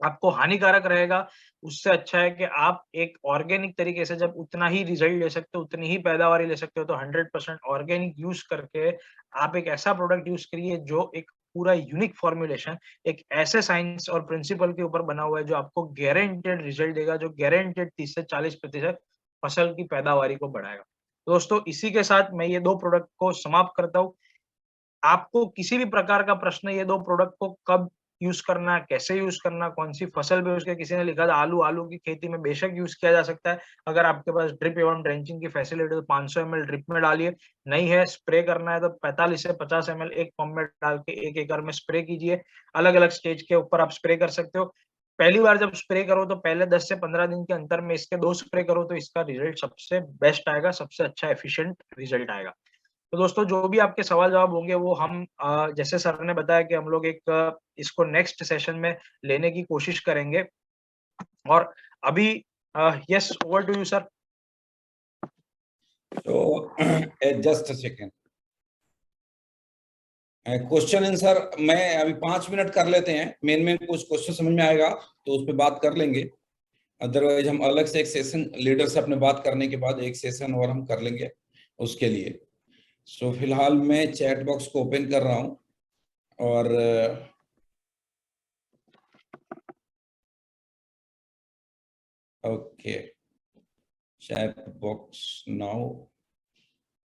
Speaker 1: आपको हानिकारक रहेगा। उससे अच्छा है कि आप एक ऑर्गेनिक तरीके से जब उतना ही रिजल्ट ले सकते हो, उतनी ही पैदावारी ले सकते हो, तो 100% ऑर्गेनिक यूज करके आप एक ऐसा प्रोडक्ट यूज करिए जो एक पूरा यूनिक फॉर्मुलेशन, एक ऐसे साइंस और प्रिंसिपल के ऊपर बना हुआ है जो आपको गारंटेड रिजल्ट देगा, जो गारंटेड 30 से 40% फसल की पैदावारी को बढ़ाएगा। दोस्तों, इसी के साथ मैं ये 2 प्रोडक्ट को समाप्त करता हूँ। आपको किसी भी प्रकार का प्रश्न ये 2 प्रोडक्ट को कब यूज़ करना है, कैसे यूज़ करना, कौन-सी फसल पे उसके किसी ने लिखा था आलू की खेती में बेशक यूज़ किया जा सकता है। अगर आपके पास ड्रिप एवं ड्रेंचिंग की फैसिलिटी है तो 500 एमएल ड्रिप में डालिए। नहीं है, स्प्रे करना है तो 45 से 50 एमएल एक पंप में डाल के 1 एकड़ में स्प्रे कीजिए। अलग-अलग स्टेज के ऊपर आप स्प्रे कर सकते हो। पहली बार जब स्प्रे करो तो पहले 10 से 15 दिन के अंतर में इसके 2 स्प्रे करो तो इसका रिजल्ट सबसे बेस्ट आएगा, सबसे अच्छा एफिशिएंट रिजल्ट आएगा। तो दोस्तों, जो भी आपके सवाल जवाब होंगे वो हम जैसे सर ने बताया कि हम लोग एक इसको नेक्स्ट सेशन में लेने की कोशिश करेंगे। और अभी yes, over to you sir.
Speaker 2: तो just a second, question answer मैं अभी 5 मिनट कर लेते हैं। मेन कुछ क्वेश्चन समझ में आएगा तो उस पर बात कर लेंगे, अदरवाइज हम अलग से एक सेशन लीडर से अपने बात करने के बाद एक सेशन और हम कर लेंगे उसके लिए। सो फिलहाल मैं चैट बॉक्स को ओपन कर रहा हूं और ओके, चैट बॉक्स नाउ